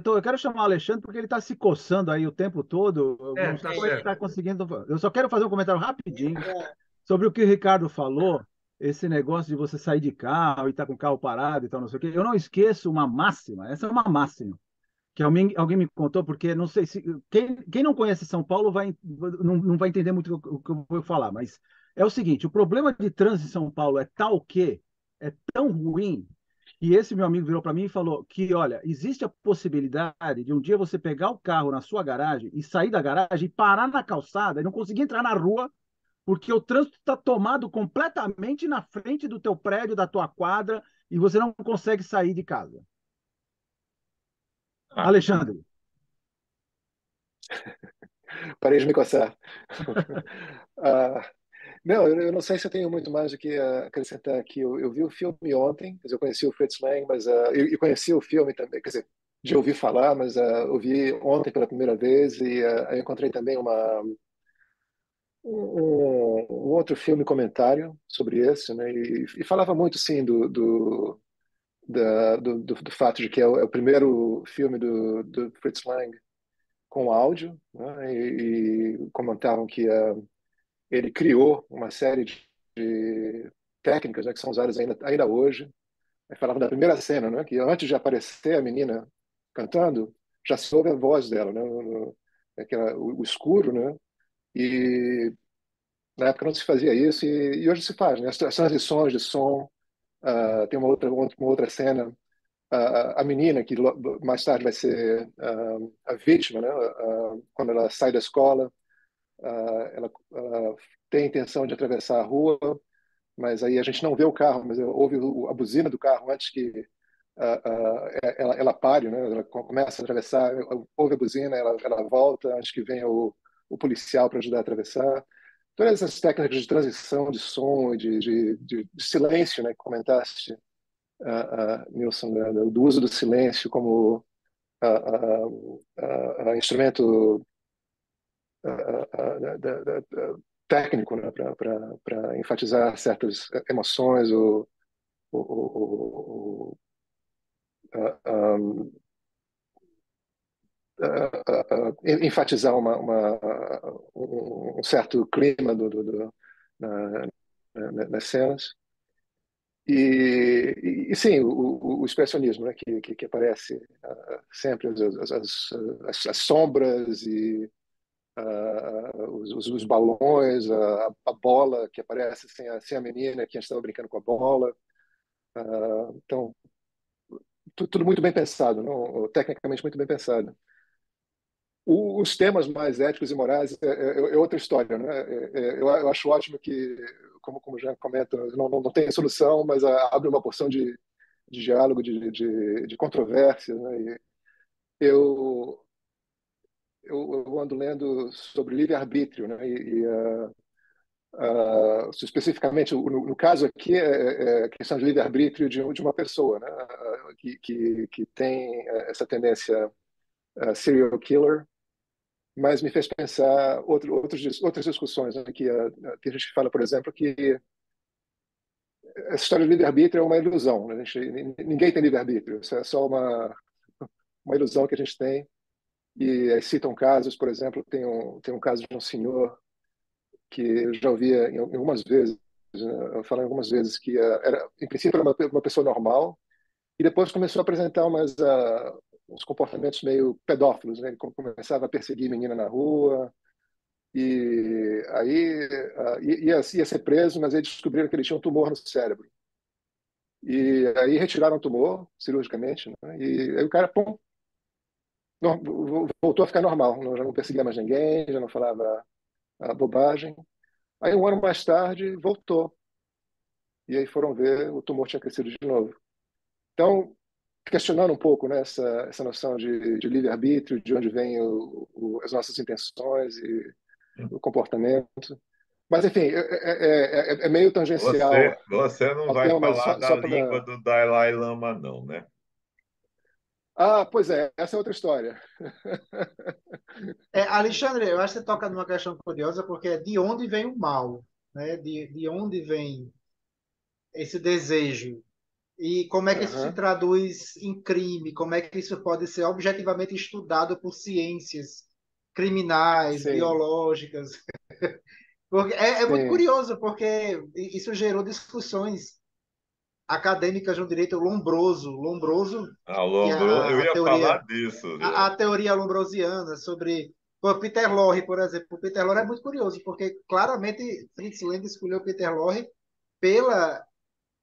S5: Eu quero chamar o Alexandre porque ele está se coçando aí o tempo todo. Eu
S6: É,
S5: não sei
S6: tá
S5: como ele
S6: certo.
S5: está conseguindo. Eu só quero fazer um comentário rapidinho
S2: é,
S5: sobre o que o Ricardo falou, esse negócio de você sair de carro e estar com o carro parado e tal, não sei o quê. Eu não esqueço uma máxima, essa é uma máxima, que alguém me contou, porque não sei se. Quem não conhece São Paulo não vai entender muito o que eu vou falar, mas é o seguinte: o problema de trânsito em São Paulo é tal que é tão ruim. E esse meu amigo virou para mim e falou que, olha, existe a possibilidade de um dia você pegar o carro na sua garagem e sair da garagem e parar na calçada e não conseguir entrar na rua porque o trânsito está tomado completamente na frente do teu prédio, da tua quadra, e você não consegue sair de casa.
S4: Ah,
S5: Alexandre,
S7: Parei de me coçar. Ah, não, eu não sei se eu tenho muito mais do que acrescentar aqui. Eu vi o filme ontem, quer dizer, eu conheci o Fritz Lang, mas eu conheci o filme também, quer dizer, de ouvir falar, mas eu vi ontem pela primeira vez e eu encontrei também um outro filme comentário sobre esse, né? E falava muito, sim, do fato de que é o primeiro filme do Fritz Lang com áudio, né? E comentavam que ele criou uma série de técnicas, né, que são usadas ainda hoje. Aí falava da primeira cena, né, que antes de aparecer a menina cantando, já se ouve a voz dela, né, o escuro, né, e na época não se fazia isso e hoje se faz, né, as transições de som. Tem uma outra cena, a menina que mais tarde vai ser a vítima, né, quando ela sai da escola, ela tem a intenção de atravessar a rua, mas aí a gente não vê o carro, mas ouve a buzina do carro antes que ela pare, né? Ela começa a atravessar, ouve a buzina, ela volta antes que venha o policial para ajudar a atravessar. Todas essas técnicas de transição de som e de silêncio, né, que comentaste, Nilson, né, do uso do silêncio como instrumento técnico, né, para enfatizar certas emoções ou um, enfatizar um certo clima na, nas cenas. E sim, o expressionismo, né, que aparece sempre, as sombras e os balões, a bola que aparece sem a menina que estava brincando com a bola. Então, tudo muito bem pensado, não? Tecnicamente muito bem pensado. Os temas mais éticos e morais é outra história, né? Eu acho ótimo que, como já comenta, não tem solução, mas abre uma porção de diálogo, de controvérsia, né? E eu, eu ando lendo sobre livre-arbítrio, né? Especificamente, no caso aqui, é a questão de livre-arbítrio de uma pessoa, né? Que tem essa tendência serial killer, mas me fez pensar outras discussões, né? Que a gente fala, por exemplo, que essa história de livre-arbítrio é uma ilusão, né? Ninguém tem livre-arbítrio, isso é só uma ilusão que a gente tem. E aí citam casos, por exemplo, tem um caso de um senhor que eu já ouvia em algumas vezes, né, falando algumas vezes que em princípio era uma pessoa normal e depois começou a apresentar uns comportamentos meio pedófilos, né? Ele começava a perseguir menina na rua e aí ia ser preso, mas aí descobriram que ele tinha um tumor no cérebro e aí retiraram o tumor cirurgicamente, né? E aí o cara, pum, voltou a ficar normal, já não perseguia mais ninguém, já não falava bobagem. Aí um ano mais tarde voltou. E aí foram ver, o tumor tinha crescido de novo. Então, questionando um pouco, né, essa noção de livre-arbítrio, de onde vêm as nossas intenções e o comportamento. Mas, enfim, é meio tangencial
S4: Você não
S7: ao
S4: vai
S7: tema, mas
S4: falar da
S7: só
S4: língua
S7: para.
S4: do Dalai Lama, não, né?
S7: Ah, pois é, essa é outra história.
S1: Alexandre, eu acho que você toca numa questão curiosa, porque é de onde vem o mal, né? De onde vem esse desejo e como é que isso se
S7: Aham,
S1: traduz em crime, como é que isso pode ser objetivamente estudado por ciências criminais,
S7: sim,
S1: biológicas. Porque é muito
S7: sim.
S1: curioso, porque isso gerou discussões acadêmicas no direito lombroso. Lombroso,
S4: Ah, o
S1: que é
S4: Lombroso, eu
S1: a
S4: ia falar
S1: teoria
S4: disso.
S1: a teoria lombrosiana sobre o Peter Lorre, por exemplo. O Peter Lorre é muito curioso, porque claramente Fritz Lang escolheu Peter Lorre pela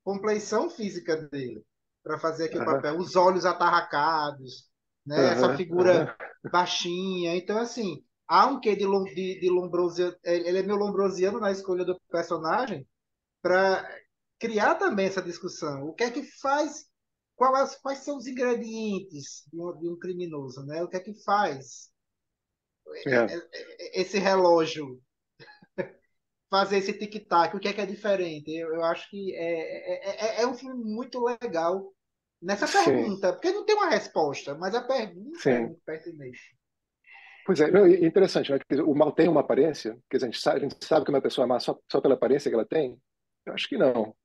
S1: compleição física dele, para fazer aqui o
S7: Aham,
S1: papel, os olhos atarracados, né? Essa
S7: aham,
S1: figura
S7: aham.
S1: baixinha. Então, assim, há um quê de Lombrosiano, ele é meio Lombrosiano na escolha do personagem, para criar também essa discussão. O que é que faz, quais são os ingredientes de um criminoso, né? O que é que faz
S7: É,
S1: esse relógio fazer esse tic-tac? O que é diferente? Eu acho que é um filme muito legal nessa
S7: sim,
S1: pergunta, porque não tem uma resposta, mas a pergunta é
S7: sim.
S1: muito pertinente.
S7: Pois é, não, e interessante, né? Quer dizer, o mal tem uma aparência? Quer dizer, a gente sabe que uma pessoa é má só pela aparência que ela tem? Eu acho que não.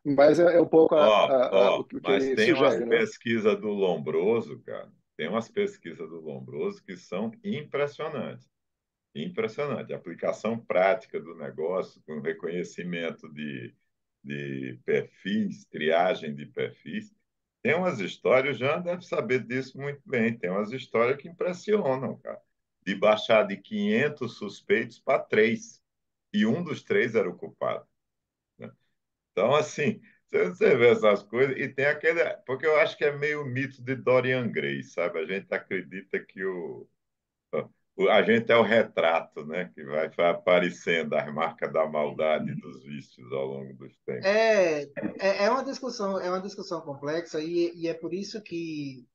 S7: Mas é um pouco o que
S4: Mas
S7: ele
S4: tem umas
S7: sugere, né?
S4: pesquisas do Lombroso, cara. Tem umas pesquisas do Lombroso que são impressionantes. Impressionante. A aplicação prática do negócio, com reconhecimento de perfis, triagem de perfis. Tem umas histórias, o Jean deve saber disso muito bem. Tem umas histórias que impressionam, cara. De baixar de 500 suspeitos para 3. E um dos 3 era o culpado, né? Então, assim, você vê essas coisas e tem aquele. Porque eu acho que é meio o mito de Dorian Gray, sabe? A gente acredita que a gente é o retrato, né? Que vai aparecendo as marcas da maldade e dos vícios ao longo dos tempos.
S1: É uma discussão complexa e é por isso que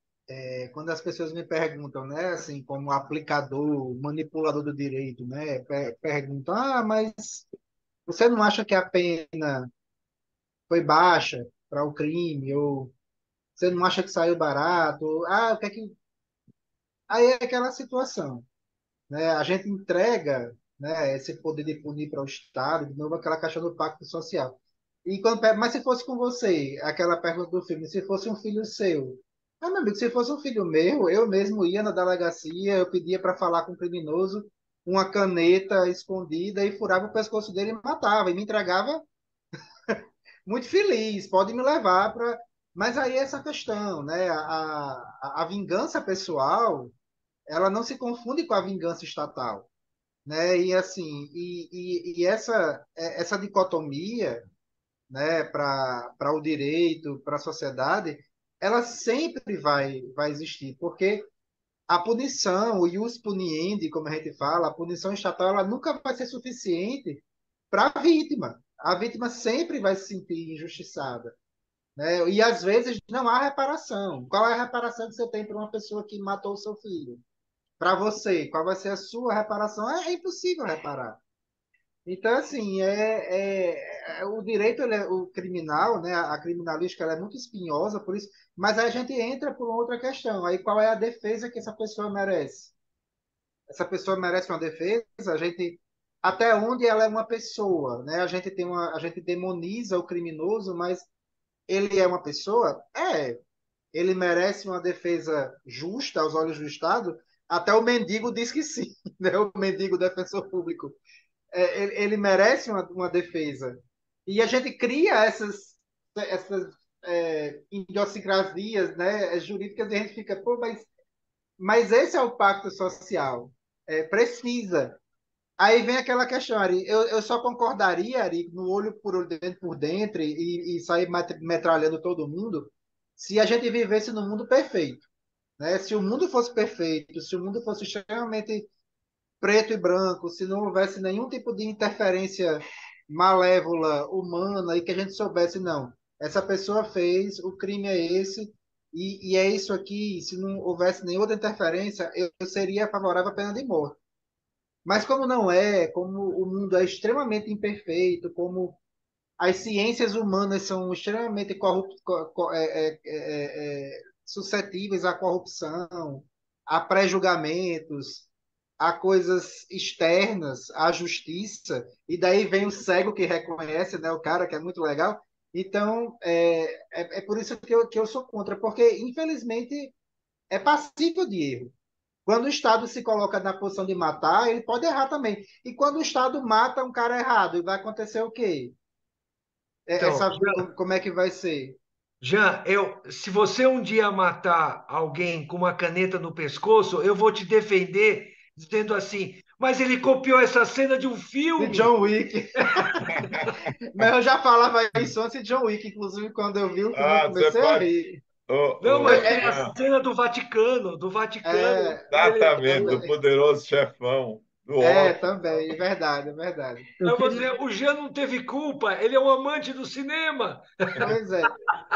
S1: quando as pessoas me perguntam, né, assim, como aplicador, manipulador do direito, né, perguntam, mas você não acha que a pena foi baixa para o crime? Ou você não acha que saiu barato? O que é que... Aí é aquela situação, né? A gente entrega, né, esse poder de punir para o Estado, de novo aquela caixa do pacto social. Mas se fosse com você, aquela pergunta do filme, se fosse um filho seu, meu amigo, se fosse um filho meu, eu mesmo ia na delegacia, eu pedia para falar com o criminoso, uma caneta escondida e furava o pescoço dele e matava, e me entregava muito feliz, pode me levar para. Mas aí é essa questão, né? A vingança pessoal, ela não se confunde com a vingança estatal, né? E assim, e essa dicotomia, né, para o direito, para a sociedade, ela sempre vai existir, porque a punição, o ius puniendi, como a gente fala, a punição estatal, ela nunca vai ser suficiente para a vítima. A vítima sempre vai se sentir injustiçada, né? E às vezes não há reparação. Qual é a reparação que você tem para uma pessoa que matou o seu filho? Para você, qual vai ser a sua reparação? É impossível reparar. Então, assim, o direito, o criminal, né, a criminalística, ela é muito espinhosa, por isso, mas aí a gente entra por uma outra questão. Aí, qual é a defesa que essa pessoa merece? Essa pessoa merece uma defesa? A gente, até onde ela é uma pessoa, né? A gente demoniza o criminoso, mas ele é uma pessoa? Ele merece uma defesa justa aos olhos do Estado? Até o mendigo diz que sim, né? O mendigo defensor público. Ele merece uma defesa. E a gente cria essas idiosincrasias, né, jurídicas e a gente fica, pô, mas esse é o pacto social. Precisa. Aí vem aquela questão, Ari, eu só concordaria, Ari, no olho por olho, dentro por dentro, e sair metralhando todo mundo, se a gente vivesse no mundo perfeito. Né? Se o mundo fosse perfeito, se o mundo fosse extremamente preto e branco, se não houvesse nenhum tipo de interferência malévola, humana, e que a gente soubesse, não, essa pessoa fez, o crime é esse, e é isso aqui, se não houvesse nenhuma outra interferência, eu seria favorável à pena de morte. Mas como não é, como o mundo é extremamente imperfeito, como as ciências humanas são extremamente suscetíveis à corrupção, a pré-julgamentos, a coisas externas, à justiça, e daí vem o cego que reconhece, né, o cara que é muito legal. Então, é por isso que eu sou contra, porque, infelizmente, é passível de erro. Quando o Estado se coloca na posição de matar, ele pode errar também. E quando o Estado mata um cara errado, vai acontecer o quê?
S6: Então,
S1: Como é que vai ser?
S6: Jean, se você um dia matar alguém com uma caneta no pescoço, eu vou te defender dizendo assim, mas ele copiou essa cena de um
S1: De
S6: filme.
S1: John Wick. Mas eu já falava isso antes de John Wick, inclusive quando eu vi o filme eu
S4: Você
S1: comecei a
S4: pode.
S1: rir.
S6: Não, mas tem a
S4: Jean,
S6: cena do Vaticano, ele,
S4: exatamente, do poderoso chefão, do ódio.
S1: também, é verdade, é verdade.
S5: Eu
S6: aí
S5: queria,
S6: você, o Jean não teve culpa, ele é um amante do cinema.
S1: Pois é.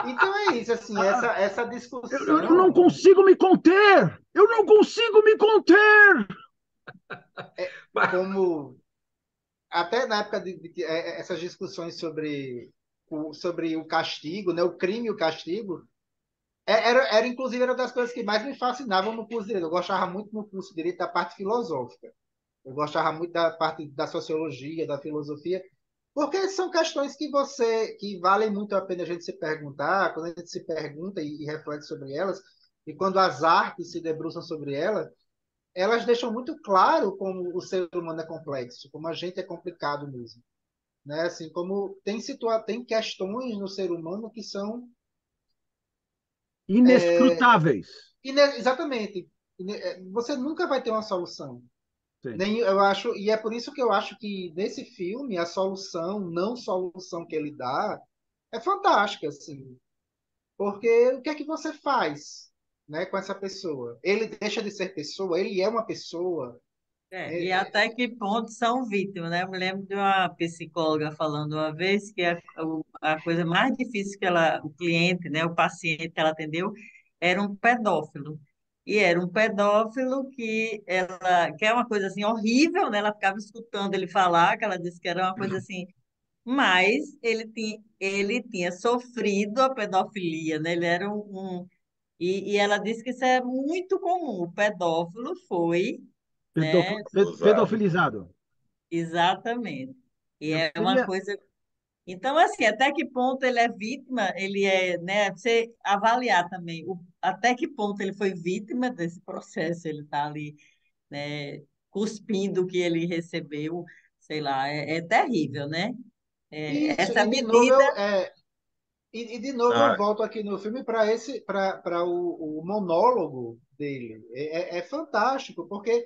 S1: Então é isso, assim, essa
S5: eu não
S1: discussão,
S5: consigo me conter! Eu não consigo me conter!
S6: Mas,
S1: como até na época essas discussões sobre o castigo, né, o crime e o castigo, inclusive era uma das coisas que mais me fascinavam no curso de direito. Eu gostava muito no curso de direito da parte filosófica. Eu gostava muito da parte da sociologia, da filosofia, porque são questões que valem muito a pena a gente se perguntar, quando a gente se pergunta e reflete sobre elas, e quando as artes se debruçam sobre elas, elas deixam muito claro como o ser humano é complexo, como a gente é complicado mesmo, né? Assim, como tem questões no ser humano que são
S5: Inescrutáveis.
S1: exatamente, você nunca vai ter uma solução.
S5: Sim.
S1: Nem eu acho, e é por isso que eu acho que nesse filme a solução, não solução que ele dá, é fantástica, assim. Porque o que é que você faz, né, com essa pessoa? Ele deixa de ser pessoa, ele é uma pessoa.
S2: E
S1: É,
S2: até que ponto são vítimas, né? Eu me lembro de uma psicóloga falando uma vez que a coisa mais difícil que o cliente, né, o paciente que ela atendeu, era um pedófilo. E era um pedófilo que é uma coisa assim horrível, né? Ela ficava escutando ele falar, que ela disse que era uma coisa assim, mas ele tinha sofrido a pedofilia, né? Ele era e ela disse que isso é muito comum. O pedófilo foi, né?
S4: Usado.
S5: Pedofilizado.
S2: Exatamente. E
S5: Eu
S2: é uma
S5: queria.
S2: coisa. Então, assim, até que ponto ele é vítima, ele é, né? Você avaliar também até que ponto ele foi vítima desse processo, ele está ali, né, cuspindo o que ele recebeu, sei lá, é terrível, né?
S1: isso,
S2: Essa medida,
S1: e de novo eu
S4: Ah,
S1: volto aqui no filme para o monólogo dele. É fantástico, porque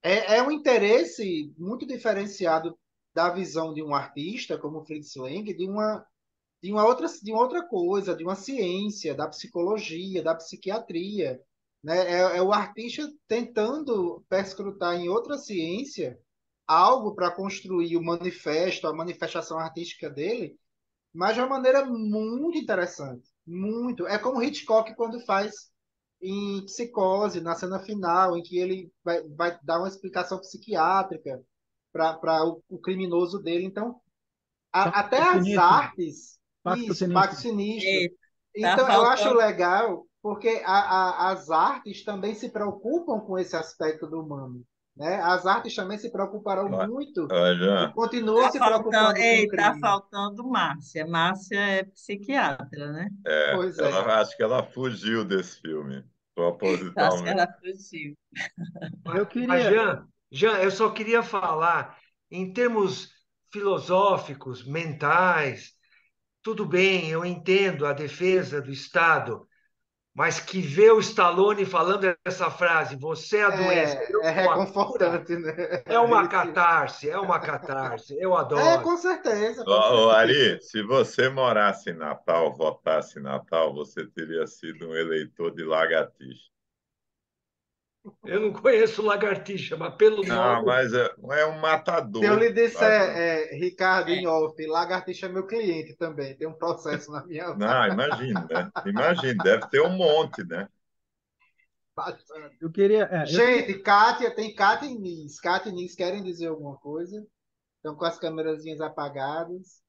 S1: é um interesse muito diferenciado da visão de um artista como Fritz Lang, de uma outra coisa, de uma ciência, da psicologia, da psiquiatria, né? É o artista tentando perscrutar em outra ciência algo para construir o manifesto, a manifestação artística dele, mas de uma maneira muito interessante, muito. É como Hitchcock quando faz em Psicose, na cena final, em que ele vai dar uma explicação psiquiátrica para o criminoso dele. Então, até
S5: Pacto
S1: as
S5: sinistro.
S1: artes,
S5: Pacto
S1: isso, Pacto
S5: sinistro.
S1: Sinistro.
S2: tá
S1: Então, eu acho
S2: faltando.
S1: legal porque as artes também se preocupam com esse aspecto do humano. Né? As artes também se preocuparam muito e
S4: Jean,
S1: continuam
S2: Tá
S1: se
S2: faltando,
S1: preocupando com o
S2: tá
S1: crime.
S2: faltando Márcia. Márcia é psiquiatra, né?
S1: Pois é.
S4: ela acho que ela fugiu desse filme,
S2: Acho que ela
S4: propositalmente.
S2: fugiu.
S5: Eu
S6: mas
S5: queria.
S6: Jean, eu só queria falar, em termos filosóficos, mentais, tudo bem, eu entendo a defesa do Estado, mas que vê o Stallone falando essa frase, você é a doença, eu
S1: É
S6: sou a cura,
S1: reconfortante, né?
S6: é uma
S1: Ele se...
S6: catarse, eu adoro.
S1: Com certeza, com
S4: Ô,
S1: certeza.
S4: Ari, se você morasse em Natal, votasse em Natal, você teria sido um eleitor de lagartixa.
S6: Eu não conheço lagartixa, mas pelo
S4: Não,
S6: nome.
S4: mas é um
S1: Se eu lhe
S4: matador.
S1: disser,
S4: Sabe?
S1: Ricardo,
S2: É,
S1: em off, Lagartixa é meu cliente também, tem um processo na minha.
S4: Não, imagina, né? Imagina, deve ter um monte, né?
S1: Bastante.
S5: eu queria,
S1: Gente, Kátia, tem Kátia e Nis. Kátia e Nis querem dizer alguma coisa? Estão com as câmerazinhas apagadas.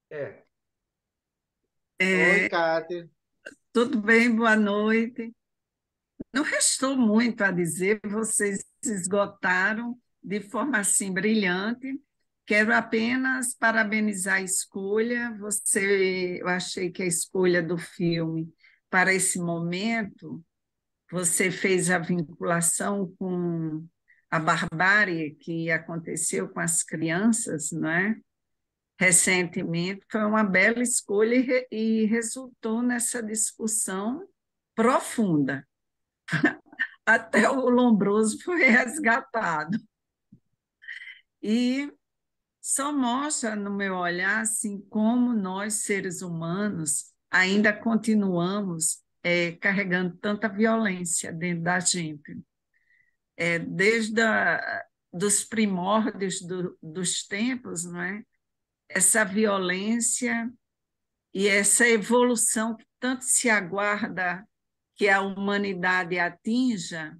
S6: É.
S1: Oi,
S3: É,
S1: Kátia.
S3: tudo bem, boa noite. Não restou muito a dizer, vocês se esgotaram de forma assim brilhante. Quero apenas parabenizar a escolha. Eu achei que a escolha do filme para esse momento, você fez a vinculação com a barbárie que aconteceu com as crianças, não é? Recentemente, foi uma bela escolha e resultou nessa discussão profunda. Até o Lombroso foi resgatado. E só mostra, no meu olhar, assim, como nós, seres humanos, ainda continuamos carregando tanta violência dentro da gente. Desde dos primórdios dos tempos, não é? Essa violência e essa evolução que tanto se aguarda que a humanidade atinja,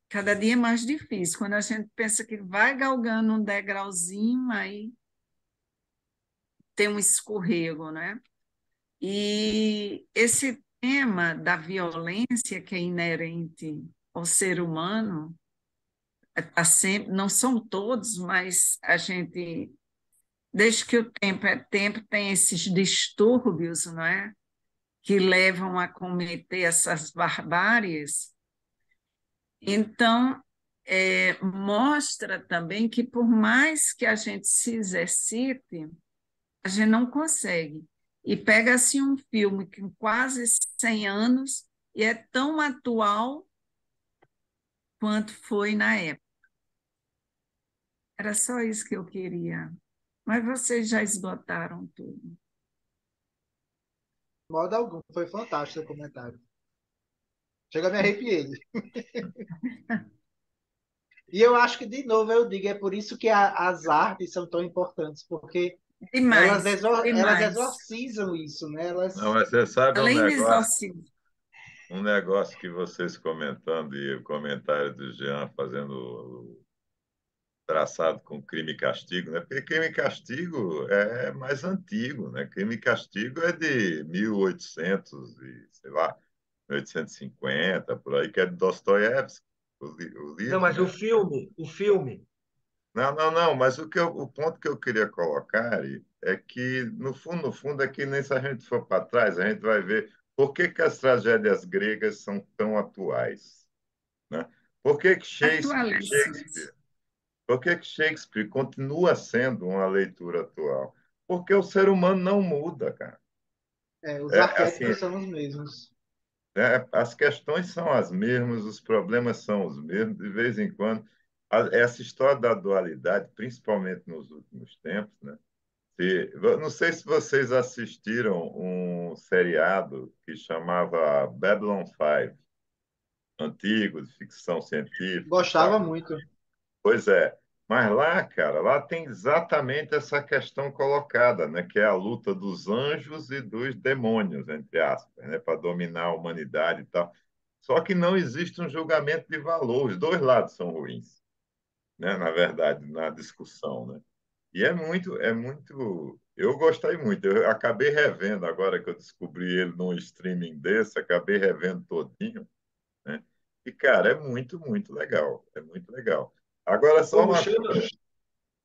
S3: cada dia é mais difícil. Quando a gente pensa que vai galgando um degrauzinho, aí tem um escorrego, né? E esse tema da violência que é inerente ao ser humano, tá sempre, não são todos, mas a gente, desde que o tempo é tempo, tem esses distúrbios, não é? Que levam a cometer essas barbáries. Então, mostra também que, por mais que a gente se exercite, a gente não consegue. E pega-se um filme com quase 100 anos e é tão atual quanto foi na época. Era só isso que eu queria. Mas vocês já esgotaram tudo.
S1: De modo algum, foi fantástico o comentário. Chega, me arrepiei. E eu acho que, de novo, eu digo, é por isso que as artes são tão importantes, porque
S3: Demais,
S1: elas
S3: demais.
S1: exorcizam isso, né?
S4: Não, mas você sabe
S3: Além de exorcismo.
S4: um negócio que vocês comentando e o comentário do Jean fazendo o traçado com crime e castigo, né? Porque crime e castigo é mais antigo, né? Crime e castigo é de 1800 e, sei lá, 1850, por aí, que é de Dostoiévski, o
S6: Não,
S4: livro,
S6: mas
S4: né?
S6: o filme,
S4: Não, não, não, mas o ponto que eu queria colocar Ari, é que, no fundo, é que nem se a gente for para trás, a gente vai ver por que que as tragédias gregas são tão atuais, né? Por que que
S3: Atualíssimos.
S4: por que que Shakespeare continua sendo uma leitura atual? Porque o ser humano não muda, cara.
S1: Os
S4: É, assim,
S1: arquétipos são os mesmos.
S4: as questões são as mesmas, os problemas são os mesmos, de vez em quando. Essa história da dualidade, principalmente nos últimos tempos, né? Não sei se vocês assistiram um seriado que chamava Babylon 5, antigo, de ficção científica e
S1: Gostava
S4: tal.
S1: muito.
S4: Pois é. Mas lá, cara, lá tem exatamente essa questão colocada, né? Que é a luta dos anjos e dos demônios, entre aspas, né? Para dominar a humanidade e tal. Só que não existe um julgamento de valor. Os dois lados são ruins, né? Na verdade, na discussão, né? E é muito. Eu gostei muito. Eu acabei revendo agora que eu descobri ele num streaming desse, acabei revendo todinho, né? E, cara, é muito, muito legal. É muito legal. Agora, só
S6: como
S4: uma
S6: chama?
S4: coisa.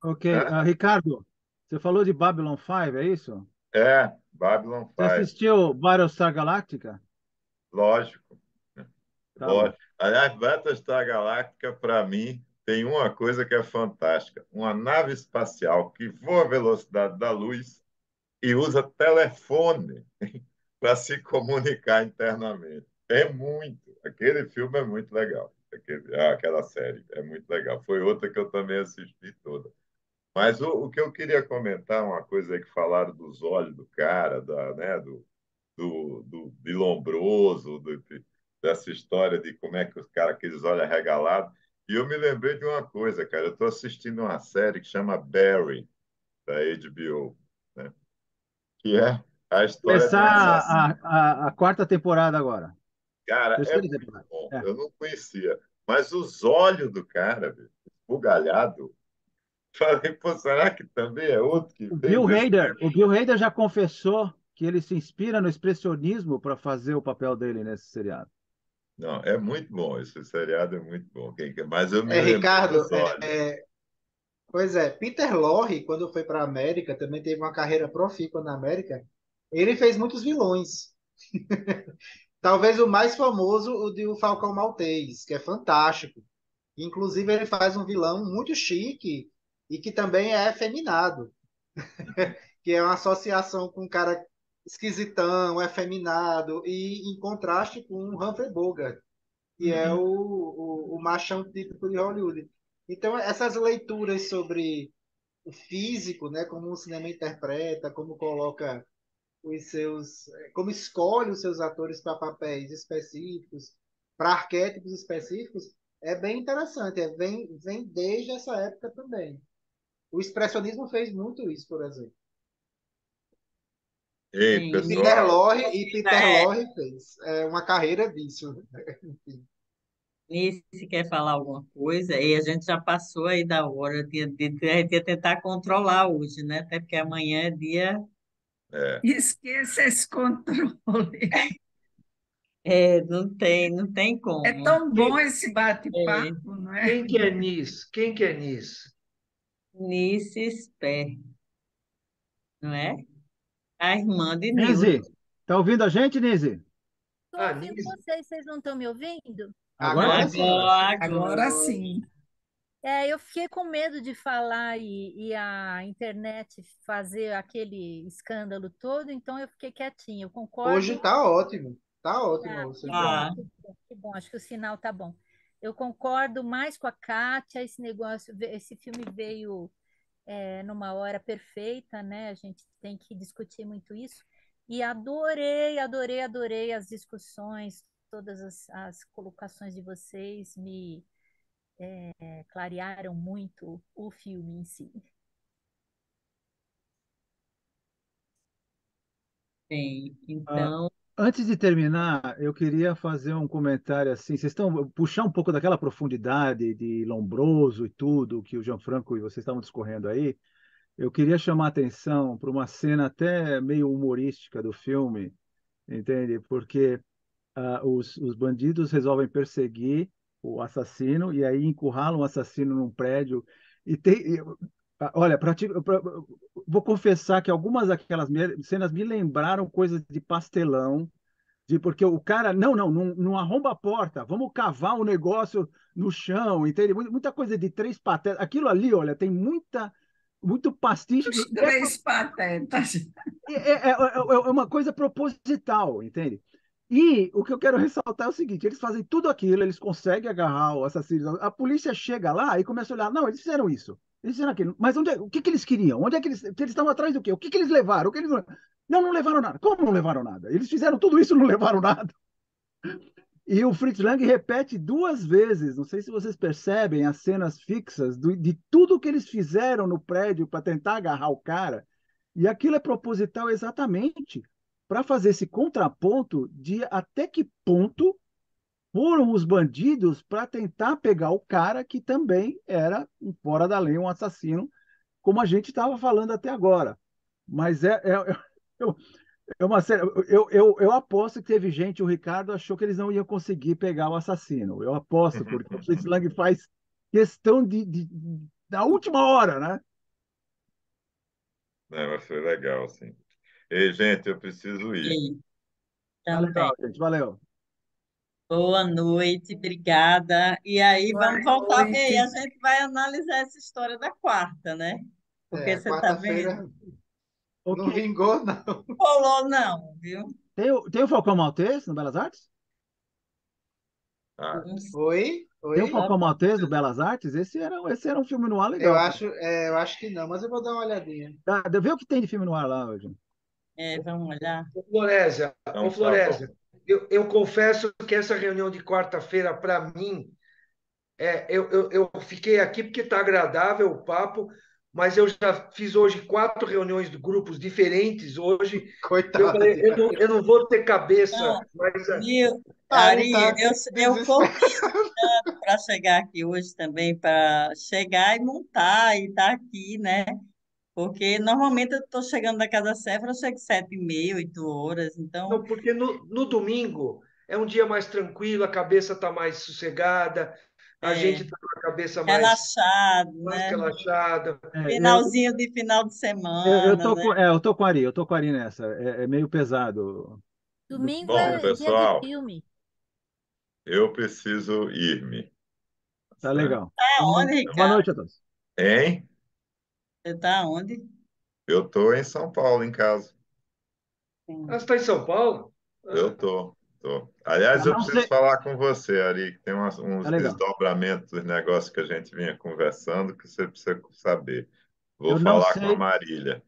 S5: ok.
S4: Né?
S5: Ricardo, você falou de Babylon 5, é isso?
S4: É, Babylon
S5: Você
S4: 5,
S5: assistiu Battlestar Galactica?
S4: lógico. Né?
S5: Tá bom.
S4: Lógico. Aliás, Battlestar Galactica, para mim, tem uma coisa que é fantástica: uma nave espacial que voa à velocidade da luz e usa telefone para se comunicar internamente. É muito. Aquele filme é muito legal. Aquela série é muito legal. Foi outra que eu também assisti toda. Mas o que eu queria comentar, uma coisa aí que falaram dos olhos do cara, né, de Lombroso, dessa história de como é que os caras, aqueles olhos arregalados. E eu me lembrei de uma coisa, cara. Eu estou assistindo uma série que chama Barry, da HBO, né? Que é a história de
S5: Começar
S4: um assassino.
S5: a quarta temporada agora.
S4: Cara, é
S5: Terceiro
S4: muito
S5: episódio.
S4: bom.
S5: É.
S4: Eu não conhecia. Mas os olhos do cara, velho, esbugalhado. Falei, pô, será que também é outro que fez esse
S5: O
S4: negócio?
S5: Bill Hader já confessou que ele se inspira no expressionismo para fazer o papel dele nesse seriado.
S4: Não, é muito bom. Esse seriado é muito bom. Mas eu me lembrei
S1: Ricardo,
S4: dos olhos.
S1: pois é, Peter Lorre, quando foi para a América, também teve uma carreira profícua na América. Ele fez muitos vilões. Talvez o mais famoso, o de O Falcão Maltês, que é fantástico. Inclusive, ele faz um vilão muito chique e que também é efeminado, que é uma associação com um cara esquisitão, efeminado, e em contraste com o Humphrey Bogart, que é
S3: Uhum.
S1: o machão típico de Hollywood. Então, essas leituras sobre o físico, né, como o cinema interpreta, como coloca os seus, como escolhe os seus atores para papéis específicos, para arquétipos específicos, é bem interessante. Vem desde essa época também. O expressionismo fez muito isso, por exemplo.
S4: Ei,
S1: E
S2: Sim,
S4: pessoal,
S1: Peter Lorre fez uma carreira disso. Enfim.
S2: Nice quer falar alguma coisa, e a gente já passou aí da hora a gente ia tentar controlar hoje, né? Até porque amanhã é dia.
S4: é.
S3: Esqueça esse controle.
S2: Não tem
S3: É
S2: como.
S3: tão bom esse
S2: É,
S3: bate-papo, não é?
S6: Quem que é Nis? Quem que é Nis?
S2: Nice Sper, não é? A irmã de Nilton.
S5: Nise, tá ouvindo a gente, Nise?
S8: Estou
S6: Ah,
S8: ouvindo
S6: Nis.
S8: vocês não estão me ouvindo?
S5: Agora sim.
S2: Agora,
S3: Agora
S2: agora.
S3: sim.
S8: Eu fiquei com medo de falar e a internet fazer aquele escândalo todo, então eu fiquei quietinha. Eu
S1: Hoje
S8: concordo.
S1: está ótimo. Está ótimo
S8: Ah,
S1: o seu
S8: que bom,
S2: Ah,
S1: internet.
S8: que bom, que bom. Acho que o sinal tá bom. Eu concordo mais com a Kátia. Esse negócio, esse filme veio numa hora perfeita, né? A gente tem que discutir muito isso. E adorei, adorei, adorei as discussões, todas as colocações de vocês me clarearam muito o filme em si.
S2: tem.
S5: Ah,
S2: Então,
S5: antes de terminar, eu queria fazer um comentário assim. Vocês estão puxar um pouco daquela profundidade de Lombroso e tudo que o Gianfranco e vocês estavam discorrendo aí. Eu queria chamar a atenção para uma cena até meio humorística do filme, entende? Porque os bandidos resolvem perseguir o assassino e aí encurralam o assassino num prédio. E tem, olha, vou confessar que algumas daquelas cenas me lembraram coisas de pastelão, de porque o cara, não arromba a porta, vamos cavar um negócio no chão, entende? Muita coisa de três patetas. Aquilo ali, olha, tem muito pastiche.
S3: Os três patetas.
S5: É uma coisa proposital, entende? E o que eu quero ressaltar é o seguinte: eles fazem tudo aquilo, eles conseguem agarrar o assassino. A polícia chega lá e começa a olhar. Não, eles fizeram isso, eles fizeram aquilo. Mas o que que eles queriam? Onde é que eles estavam atrás do quê? O que que eles levaram? O que eles... Não, não levaram nada. Como não levaram nada? Eles fizeram tudo isso e não levaram nada. E o Fritz Lang repete duas vezes, não sei se vocês percebem as cenas fixas de tudo que eles fizeram no prédio para tentar agarrar o cara, e aquilo é proposital exatamente para fazer esse contraponto de até que ponto foram os bandidos para tentar pegar o cara que também era, fora da lei, um assassino, como a gente estava falando até agora. Mas eu, é uma série. Eu aposto que teve gente, o Ricardo achou que eles não iam conseguir pegar o assassino. Eu aposto, porque o Fritz Lang faz questão da última hora, né?
S4: Né, mas foi legal, assim. Ei, gente, eu preciso ir.
S2: sim,
S5: Tá
S2: também.
S5: legal, gente. Valeu.
S2: Boa noite, obrigada. E aí,
S3: Boa
S2: vamos voltar. Ei, a
S3: noite.
S2: gente vai analisar essa história da quarta, né? Porque
S1: A
S2: você está vendo?
S1: quarta-feira
S5: Ok.
S1: não vingou, não.
S2: Rolou não, viu?
S5: Tem o Falcão Maltês no Belas Artes?
S4: Ah,
S2: Não sei.
S1: Oi?
S5: Tem o
S1: Oi?
S5: Falcão Maltês no Belas Artes? Esse era um filme no ar legal.
S1: Eu acho que não, mas eu vou dar uma olhadinha.
S5: Tá, vê o que tem de filme no ar lá hoje.
S2: Vamos olhar.
S6: Ô
S4: então tá bom.
S6: Florésia, eu confesso que essa reunião de quarta-feira, para mim, eu fiquei aqui porque está agradável o papo, mas eu já fiz hoje 4 reuniões de grupos diferentes hoje. Eu
S1: Coitado
S6: falei,
S1: de
S6: eu não vou ter cabeça,
S2: Não,
S6: mas
S2: viu,
S1: Ari,
S2: Ari,
S1: tá
S2: eu corri
S1: desesperado.
S2: para chegar aqui hoje também, para chegar e montar e estar aqui, né? Porque normalmente eu estou chegando da Casa Cefra, eu chego 7h30, 8 horas, então
S6: não, porque no domingo é um dia mais tranquilo, a cabeça está mais sossegada, a gente
S2: é
S6: está com a cabeça
S2: relaxado,
S6: mais
S2: né?
S6: relaxada.
S5: É,
S2: Finalzinho de final de semana, né?
S5: eu tô com a Ari nessa. É meio pesado.
S8: Domingo
S4: Bom,
S8: é dia de
S4: pessoal,
S8: filme.
S4: eu preciso ir-me,
S5: Tá
S4: certo?
S5: legal.
S2: Tá onde,
S5: Boa
S2: Ricardo?
S5: noite a todos.
S4: Hein?
S2: Você tá onde?
S4: Eu estou em São Paulo, em casa.
S6: Ah, você
S2: Sim.
S6: está em São Paulo?
S4: Eu
S6: Ah,
S4: tô, tô. Aliás,
S5: Eu
S4: eu
S5: não
S4: preciso
S5: sei.
S4: falar com você, Ari, que tem
S5: Tá
S4: uns
S5: legal.
S4: desdobramentos dos negócios que a gente vinha conversando que você precisa saber. Vou
S5: Eu não
S4: falar com a
S5: sei.
S4: Marília.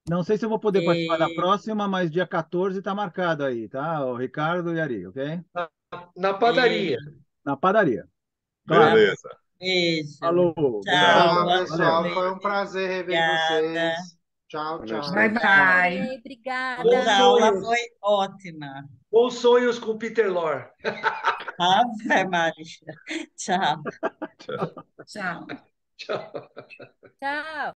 S5: Não sei se eu vou poder participar da
S2: E,
S5: próxima, mas dia 14 está marcado aí, tá? O Ricardo e Ari, ok?
S6: na, na padaria.
S2: e
S5: Na padaria.
S2: tá
S5: Claro.
S2: bom.
S4: Beleza.
S2: Beijo.
S5: Falou.
S2: Tchau,
S5: Obrigado.
S1: Tchau,
S2: boa
S5: Valeu.
S1: pessoal. Foi um
S2: noite.
S1: prazer rever
S2: Obrigada.
S1: vocês. Tchau,
S7: Boa noite a
S3: Bye,
S1: tchau.
S7: todos.
S3: bye.
S8: Adorei,
S2: Nossa
S6: Bons
S8: obrigada.
S2: aula
S6: sonhos,
S2: foi ótima.
S6: bons sonhos com Peter Lorre.
S2: Ave Maria. Tchau.
S4: Tchau.
S3: Tchau.
S6: Tchau.
S8: Tchau.